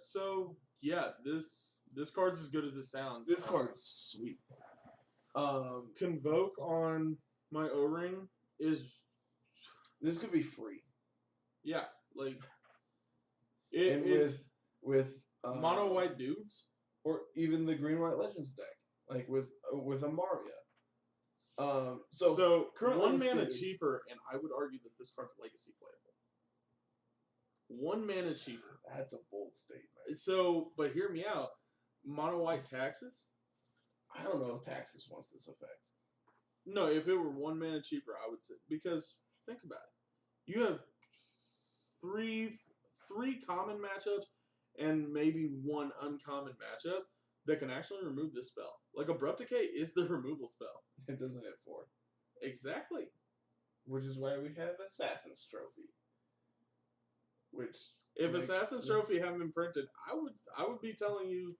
So yeah, this card's as good as it sounds. This card's sweet. Convoke on my O-ring is. This could be free. Yeah, it is with mono white dudes, or even the green white legends deck, with Amaria. So currently 1 mana cheaper, and I would argue that this card's legacy playable. 1 mana cheaper. That's a bold statement. So, but hear me out. Mono white taxes. I don't know if taxes wants this effect. No, if it were 1 mana cheaper, I would say, because think about it. You have three common matchups and maybe 1 uncommon matchup that can actually remove this spell. Abrupt Decay is the removal spell. It doesn't hit 4. Exactly. Which is why we have Assassin's Trophy. If Assassin's Trophy hadn't been printed, I would be telling you,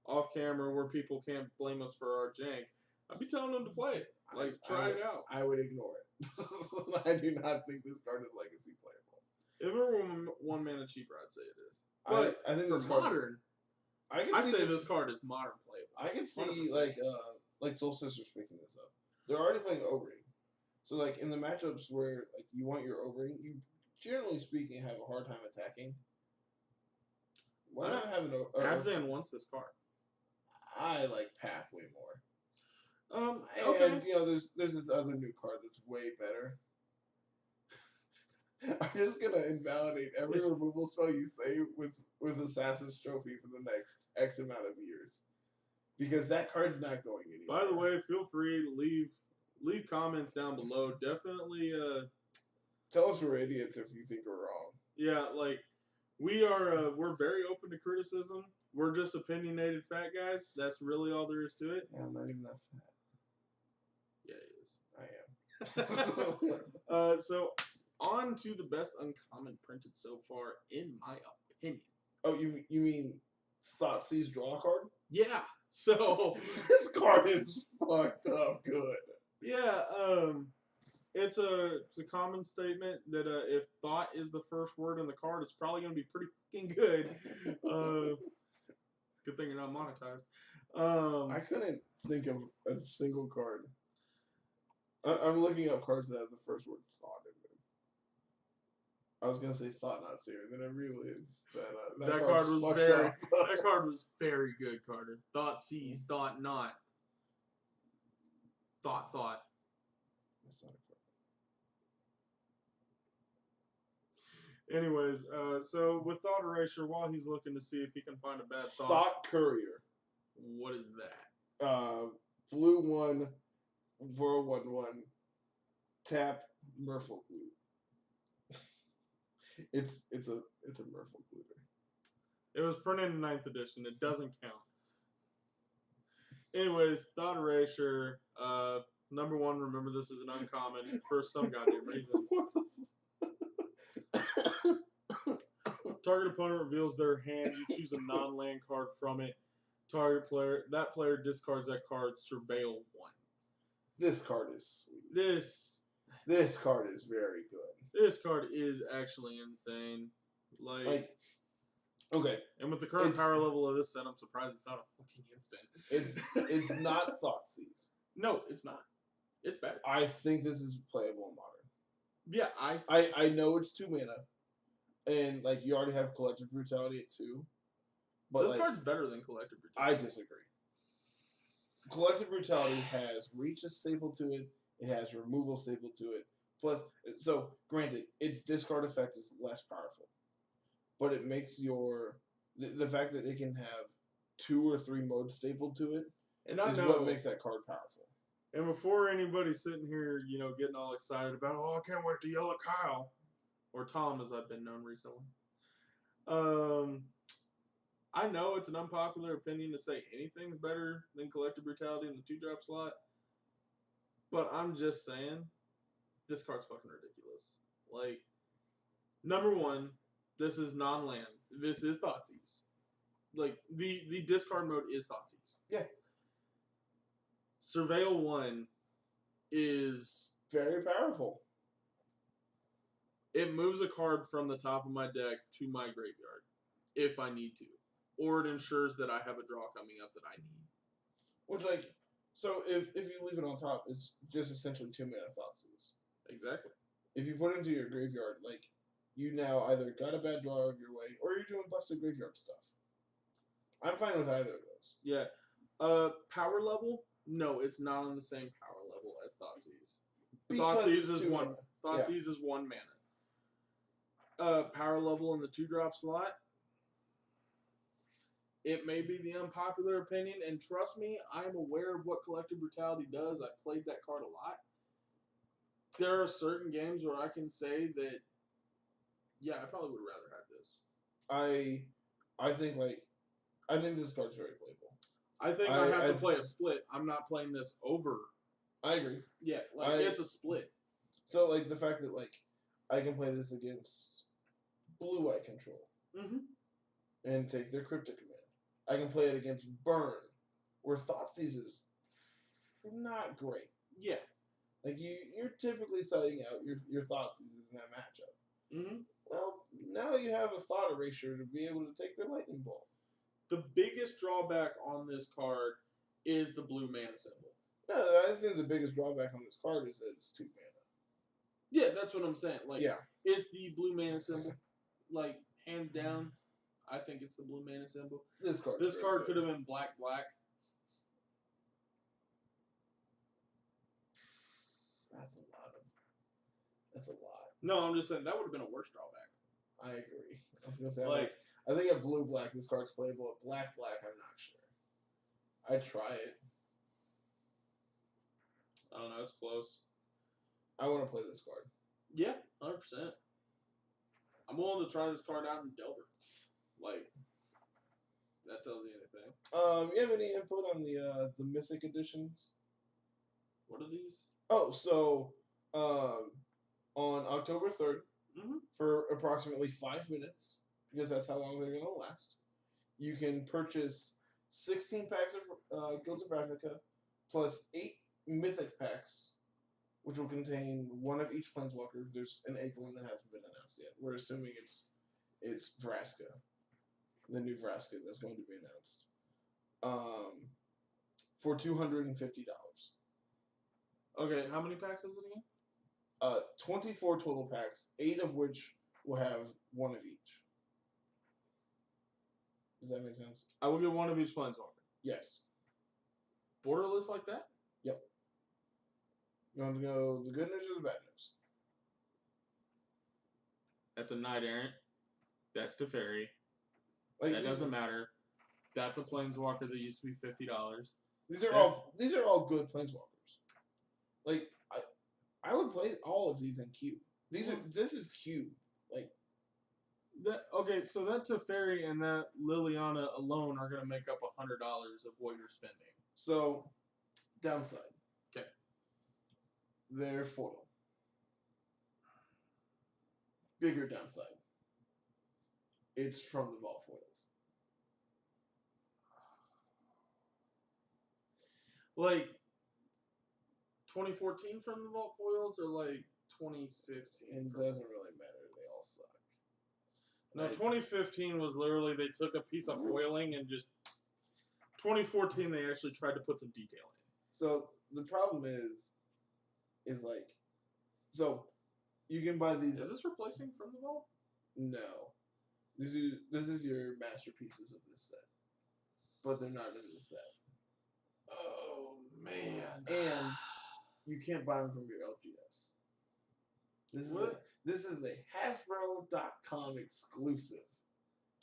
off camera where people can't blame us for our jank, I'd be telling them to play it. Try it out. I would ignore it. I do not think this card is legacy playable. If it were 1 mana cheaper, I'd say it is. But I think for this card modern, I say this card is modern playable. I can see 100%. Soul Sisters picking this up. They're already playing O-ring. So in the matchups where you want your O-ring, you generally speaking have a hard time attacking. Why not have an Abzan wants this card. I like Path way more. Okay. And there's this other new card that's way better. I'm just gonna invalidate every removal spell you say with Assassin's Trophy for the next X amount of years, because that card's not going anywhere. By the way, feel free to leave comments down below. Definitely tell us we're idiots if you think we're wrong. Yeah, we're very open to criticism. We're just opinionated fat guys. That's really all there is to it. Yeah, I'm not even that fat. Yeah, he is. I am. So on to the best uncommon printed so far, in my opinion. Oh, you mean Thoughtseize draw card? Yeah. So this card is fucked up good. Yeah. It's a common statement that if thought is the first word in the card, it's probably going to be pretty fucking good. Good thing you're not monetized. I couldn't think of a single card. I'm looking up cards that have the first word thought in them. I was gonna say thought not serious, and I realized that card was fucked very up. that card was very good, Carter. Thought sees, thought not. Thought. That's not a card. Anyways, so with Thought Erasure, while he's looking to see if he can find a bad thought. Thought Courier. What is that? Blue 1 for a 1/1. Tap Merfolk. It's a Merfolk looter. It was printed in 9th edition. It doesn't count. Anyways, Thought Erasure. Number 1, remember this is an uncommon for some goddamn reason. Target opponent reveals their hand. You choose a non-land card from it. Target player. That player discards that card. Surveil 1. This card is sweet. This card is very good. This card is actually insane. Like okay. And with the current power level of this set, I'm surprised it's not a fucking instant. It's not Thoughtseize. No, it's not. It's better. I think this is playable in Modern. Yeah, I know it's 2 mana, and like you already have Collective Brutality at 2. But this card's better than Collective Brutality. I disagree. Collective Brutality has reach as staple to it. It has removal staple to it. Plus, so granted, its discard effect is less powerful, but it makes the fact that it can have 2 or 3 modes stapled to it is what makes that card powerful. And before anybody's sitting here, getting all excited about, I can't wait to yell at Cyle, or Tom as I've been known recently. I know it's an unpopular opinion to say anything's better than Collective Brutality in the 2-drop slot, but I'm just saying, this card's fucking ridiculous. Like, number 1, this is non-land. This is Thoughtseize. Like, the discard mode is Thoughtseize. Yeah. Surveil 1 is very powerful. It moves a card from the top of my deck to my graveyard if I need to. Or it ensures that I have a draw coming up that I need. Which, so if you leave it on top, it's just essentially 2 mana Thoughtseize. Exactly. If you put it into your graveyard, you now either got a bad draw of your way, or you're doing busted graveyard stuff. I'm fine with either of those. Yeah. Power level? No, it's not on the same power level as Thoughtseize. Thoughtseize is 1. Thoughtseize is 1 mana. Power level in the 2-drop slot. It may be the unpopular opinion, and trust me, I'm aware of what Collective Brutality does. I've played that card a lot. There are certain games where I can say that, yeah, I probably would rather have this. I think this card's very playable. I think I have to play a split. I'm not playing this over. I agree. Yeah, it's a split. So, the fact that, I can play this against Blue-White Control. Mm-hmm. And take their Cryptic Command. I can play it against Burn, where Thoughtseize is not great. Yeah. You're typically setting out your Thoughtseizes in that matchup. Mm-hmm. Well, now you have a Thought Erasure to be able to take their Lightning Bolt. The biggest drawback on this card is the blue mana symbol. No, I think the biggest drawback on this card is that it's 2 mana. Yeah, that's what I'm saying. Yeah. It's the blue mana symbol. Hands down, I think it's the blue mana symbol. This card could have been black. That's a lot. No, I'm just saying that would have been a worse drawback. I agree. I was gonna say I think at blue-black this card's playable. At black-black, I'm not sure. I'd try it. I don't know. It's close. I want to play this card. Yeah, 100%. I'm willing to try this card out in Delver. That tells you anything. You have any input on the Mythic editions? What are these? Oh, so on October 3rd, for approximately 5 minutes, because that's how long they're going to last, you can purchase 16 packs of Guilds of Ravnica plus 8 Mythic packs which will contain one of each planeswalker. There's an eighth one that hasn't been announced yet. We're assuming it's Vraska, the new Vraska that's going to be announced. For $250. Okay, how many packs is it again? 24 total packs, 8 of which will have one of each. Does that make sense? I will get one of each planeswalker. Yes. Borderless like that? Yep. You want to know the good news or the bad news? That's a Knight Errant. That's Teferi. Like, that doesn't matter. That's a planeswalker that used to be $50. These are all good planeswalkers. Like I would play all of these in cube. This is cube. Like okay, so that Teferi and that Liliana alone are gonna make up $100 of what you're spending. So downside. Okay. They're foil. Bigger downside. It's from the Vault foils. Like 2014 from the Vault foils, or like 2015? It doesn't really matter. They all suck. No, 2015 was literally they took a piece of foiling and just. 2014 they actually tried to put some detail in. So the problem is like, so you can buy these. Is this replacing from the Vault? No, this is your masterpieces of this set, but they're not in this set. Oh man! And you can't buy them from your LGS. This is a Hasbro.com exclusive.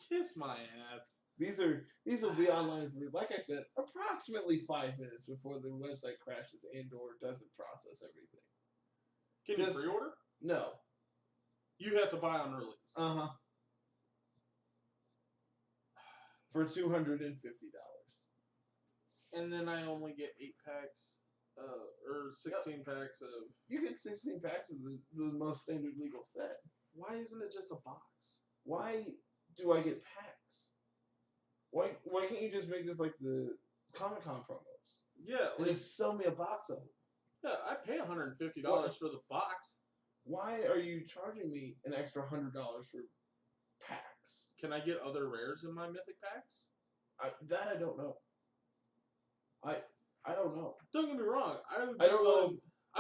Kiss my ass. These will be online for, like I said, approximately 5 minutes before the website crashes and/or doesn't process everything. Can you pre-order? No. You have to buy on release. For $250. And then I only get 8 packs, or 16 packs of. You get 16 packs of the most standard legal set. Why isn't it just a box? Why do I get packs? Why can't you just make this like the Comic-Con promos? Yeah, and just sell me a box of them. Yeah, I pay $150 for the box. Why are you charging me an extra $100 for packs? Can I get other rares in my Mythic packs? I don't know. I don't know. Don't get me wrong. I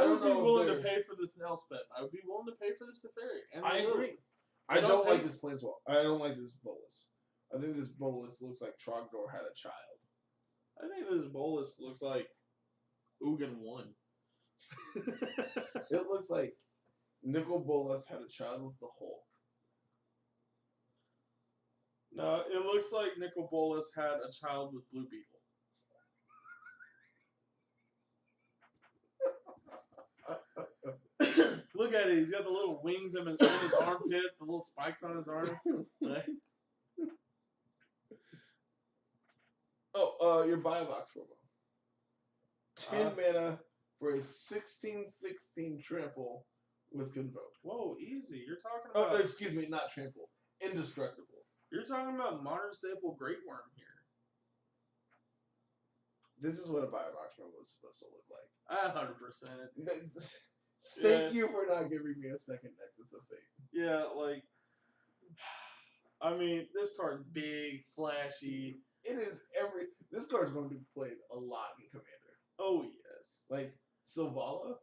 would be willing to pay for this Elspeth. I would be willing to pay for this Teferi. And I agree. I don't like this Planeswalker. I don't like this Bolus. I think this Bolus looks like Trogdor had a child. I think this Bolus looks like Ugin 1. It looks like Nicol Bolas had a child with the Hulk. No, it looks like Nicol Bolas had a child with Blue Beetle. Look at it. He's got the little wings in his armpits, the little spikes on his arm. Right? Oh, your buy box promo. 10 mana for a 16/16 trample with Convoke. Whoa, easy. You're talking about... Oh, excuse me, not trample. Indestructible. You're talking about modern staple Great Worm here. This is what a buy box promo is supposed to look like. 100%. Thank you for not giving me a second Nexus of Fate. Yeah, like... I mean, this card's big, flashy. It is this card's going to be played a lot in Commander. Oh, yes. Like, Sylvala?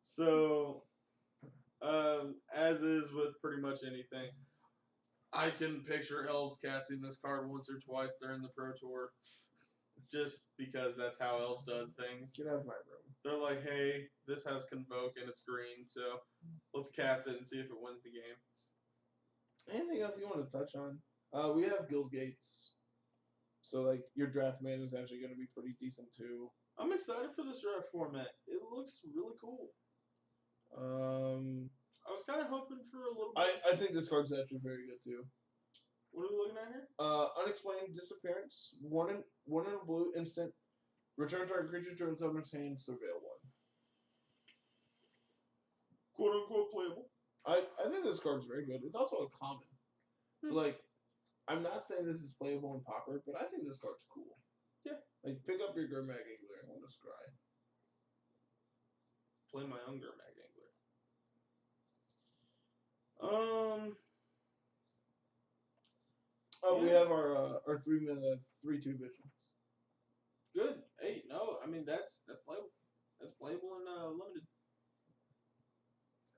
So, as is with pretty much anything, I can picture Elves casting this card once or twice during the Pro Tour. Just because that's how Elves does things. Get out of my room. They're like, hey, this has Convoke and it's green, so let's cast it and see if it wins the game. Anything else you want to touch on? We have Guild Gates. So, like, your draft man is actually going to be pretty decent, too. I'm excited for this draft format. It looks really cool. I was kind of hoping for a little bit. I think this card's actually very good, too. What are we looking at here? Unexplained Disappearance. One in a blue, instant. Return target creature to its owner's hand, surveil one. Quote-unquote playable. I think this card's very good. It's also a common. So, like, I'm not saying this is playable in Pauper, but I think this card's cool. Yeah. Like, pick up your Gurmag Angler and want to scry. play my own Gurmag Angler. Oh, we Yeah. have our 3-mana 3/2 visions. Good. Hey, no, I mean that's playable. That's playable in limited.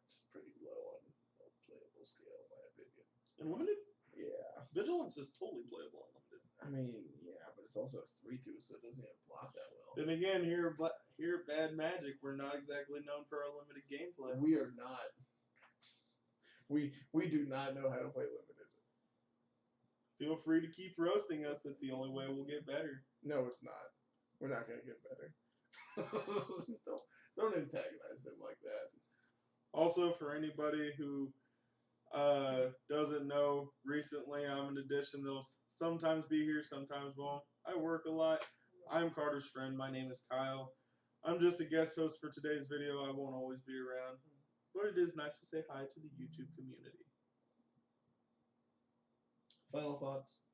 It's pretty low on the playable scale, in my opinion. In limited, Yeah. Vigilance is totally playable in limited. I mean, yeah, but it's also a 3/2, so it doesn't even block that well. Then again, here at Bad Magic, we're not exactly known for our limited gameplay. We are not. We do not know how to play limited. Feel free to keep roasting us. That's the only way we'll get better. No, it's not. We're not gonna get better. don't antagonize them like that. Also, for anybody who doesn't know, recently I'm an addition that'll sometimes be here, sometimes won't. I work a lot. I'm Carter's friend. My name is Cyle. I'm just a guest host for today's video. I won't always be around, but it is nice to say hi to the YouTube community. Final thoughts.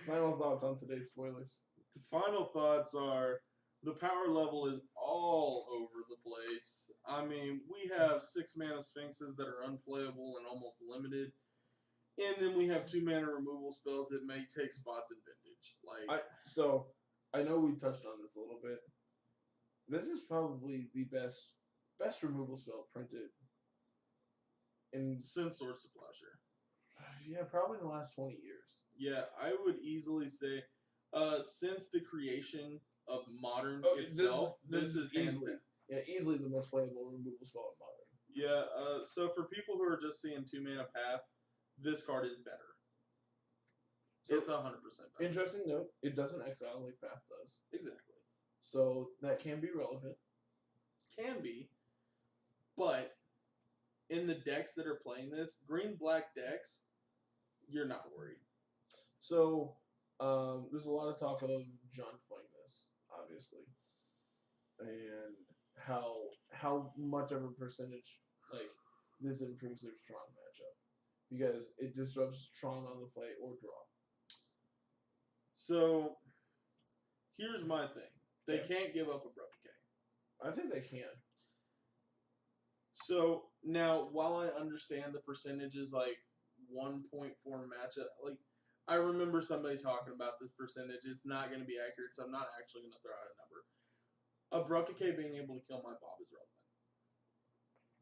Final thoughts on today's spoilers. The final thoughts are the power level is all over the place. I mean, we have 6-mana Sphinxes that are unplayable and almost limited. And then we have 2-mana removal spells that may take spots in Vintage. I know we touched on this a little bit. This is probably the best removal spell printed in since Swords to Plowshare. Yeah, probably in the last 20 years. Yeah, I would easily say since the creation of Modern itself, this is easily the most playable removal spell in Modern. Yeah, so for people who are just seeing 2-mana Path, this card is better. So it's 100% better. Interesting note, it doesn't exile like Path does. Exactly. So that can be relevant. Can be. But in the decks that are playing this, green-black decks, you're not worried. So there's a lot of talk of John playing this, obviously, and how much of a percentage this improves their Tron matchup because it disrupts Tron on the play or draw. So here's my thing: they can't give up Abrupt Decay. I think they can. So now, while I understand the percentage is 1.4 matchup, I remember somebody talking about this percentage. It's not going to be accurate, so I'm not actually going to throw out a number. Abrupt Decay being able to kill my Bob is relevant.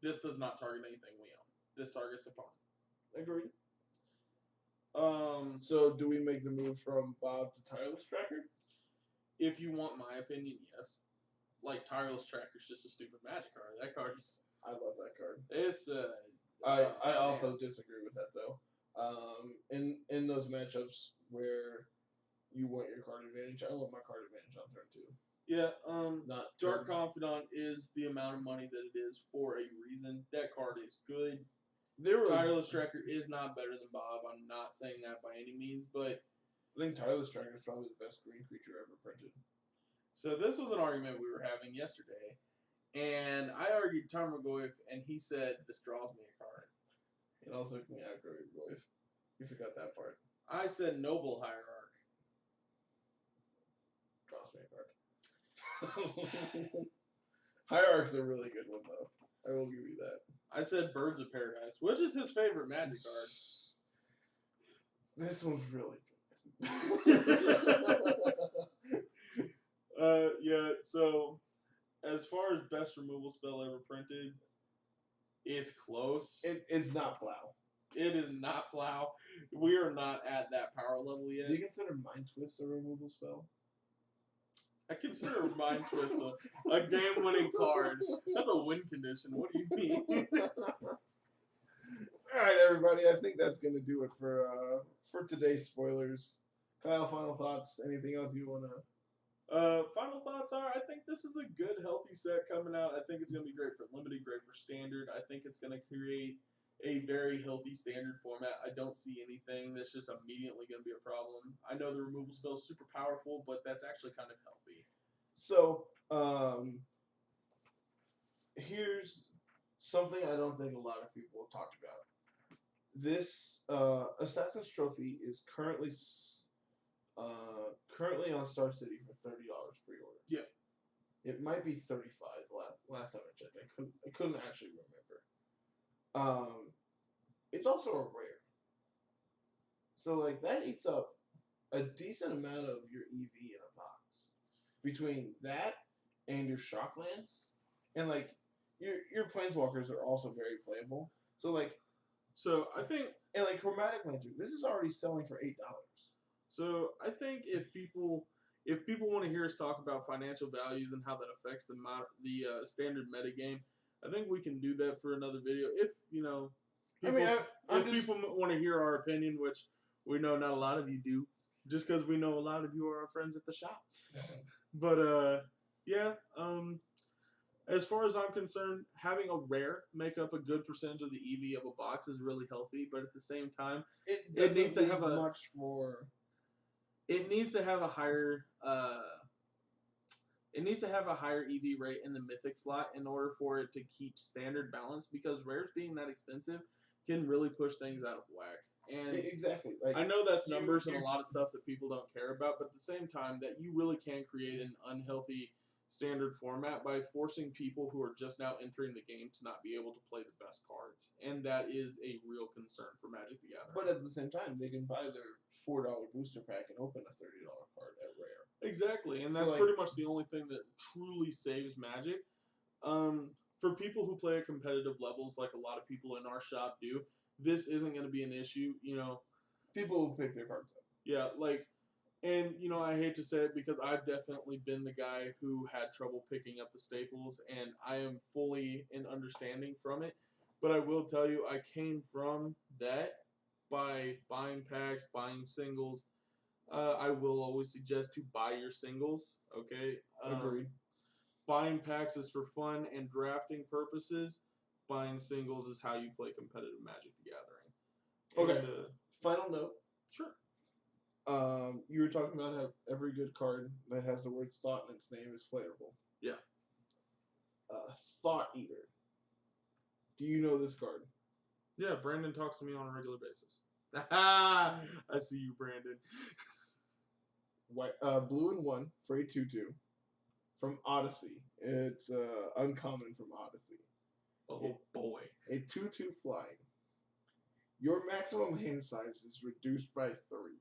This does not target anything we own. This targets opponent. Agreed. So do we make the move from Bob to Tireless Tracker? If you want my opinion, yes. Tireless Tracker is just a stupid magic card. That card is... I love that card. It's I also disagree with that though. In those matchups where you want your card advantage, I want my card advantage on turn 2. Yeah, not Dark Confidant is the amount of money that it is for a reason. That card is good. Tireless Tracker is not better than Bob. I'm not saying that by any means, but I think Tireless Tracker is probably the best green creature ever printed. So this was an argument we were having yesterday, and I argued Tarmogoyf, and he said, this draws me a card. And also can aggro your Goyf. You forgot that part. I said Noble Hierarch. Draws me a card. Hierarch's a really good one, though. I will give you that. I said Birds of Paradise, which is his favorite magic card. This one's really good. Yeah, so as far as best removal spell ever printed, it's close. It's not Plow. It is not Plow. We are not at that power level yet. Do you consider Mind Twist a removal spell? I consider Mind Twist a game-winning card. That's a win condition. What do you mean? All right, everybody. I think that's going to do it for today's spoilers. Kyle, final thoughts? Anything else you want to... Final thoughts are, I think this is a good, healthy set coming out. I think it's going to be great for Limited, great for Standard. I think it's going to create a very healthy Standard format. I don't see anything that's just immediately going to be a problem. I know the removal spell is super powerful, but that's actually kind of healthy. So, here's something I don't think a lot of people have talked about. This Assassin's Trophy is currently on Star City for $30 pre-order. Yeah. It might be $35 last time I checked. I couldn't actually remember. It's also a rare. So like that eats up a decent amount of your EV in a box. Between that and your Shocklands, and like your Planeswalkers are also very playable. So like, I think, and like Chromatic Lantern, this is already selling for $8. So I think if people want to hear us talk about financial values and how that affects the standard metagame, I think we can do that for another video. If people, people want to hear our opinion, which we know not a lot of you do, just because we know a lot of you are our friends at the shop. But yeah, as far as I'm concerned, having a rare make up a good percentage of the EV of a box is really healthy. But at the same time, it needs to have It needs to have a higher. It needs to have a higher EV rate in the Mythic slot in order for it to keep standard balanced, because rares being that expensive can really push things out of whack. And exactly, like, I know that's numbers and a lot of stuff that people don't care about, but at the same time, that you really can create an unhealthy standard format by forcing people who are just now entering the game to not be able to play the best cards, and that is a real concern for Magic the Gathering. But at the same time, they can buy their $4 booster pack and open a $30 card at rare. Exactly, and that's pretty much the only thing that truly saves Magic. For people who play at competitive levels, like a lot of people in our shop do, this isn't going to be an issue. People will pick their cards up. Yeah, like. And, I hate to say it because I've definitely been the guy who had trouble picking up the staples, and I am fully in understanding from it. But I will tell you, I came from that by buying packs, buying singles. I will always suggest to buy your singles, okay? Agreed. Buying packs is for fun and drafting purposes. Buying singles is how you play competitive Magic the Gathering. Okay, final note. Sure. You were talking about how every good card that has the word thought in its name is playable. Yeah. Thought Eater. Do you know this card? Yeah, Brandon talks to me on a regular basis. I see you, Brandon. White, blue and 1 for a 2/2 from Odyssey. It's uncommon from Odyssey. Oh boy. A 2/2 flying. Your maximum hand size is reduced by 3.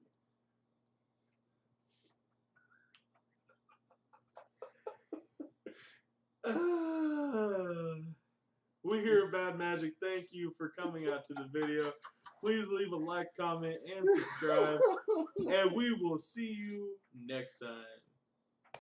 We here at Bad Magic, thank you for coming out to the video. Please leave a like, comment, and subscribe. And we will see you next time.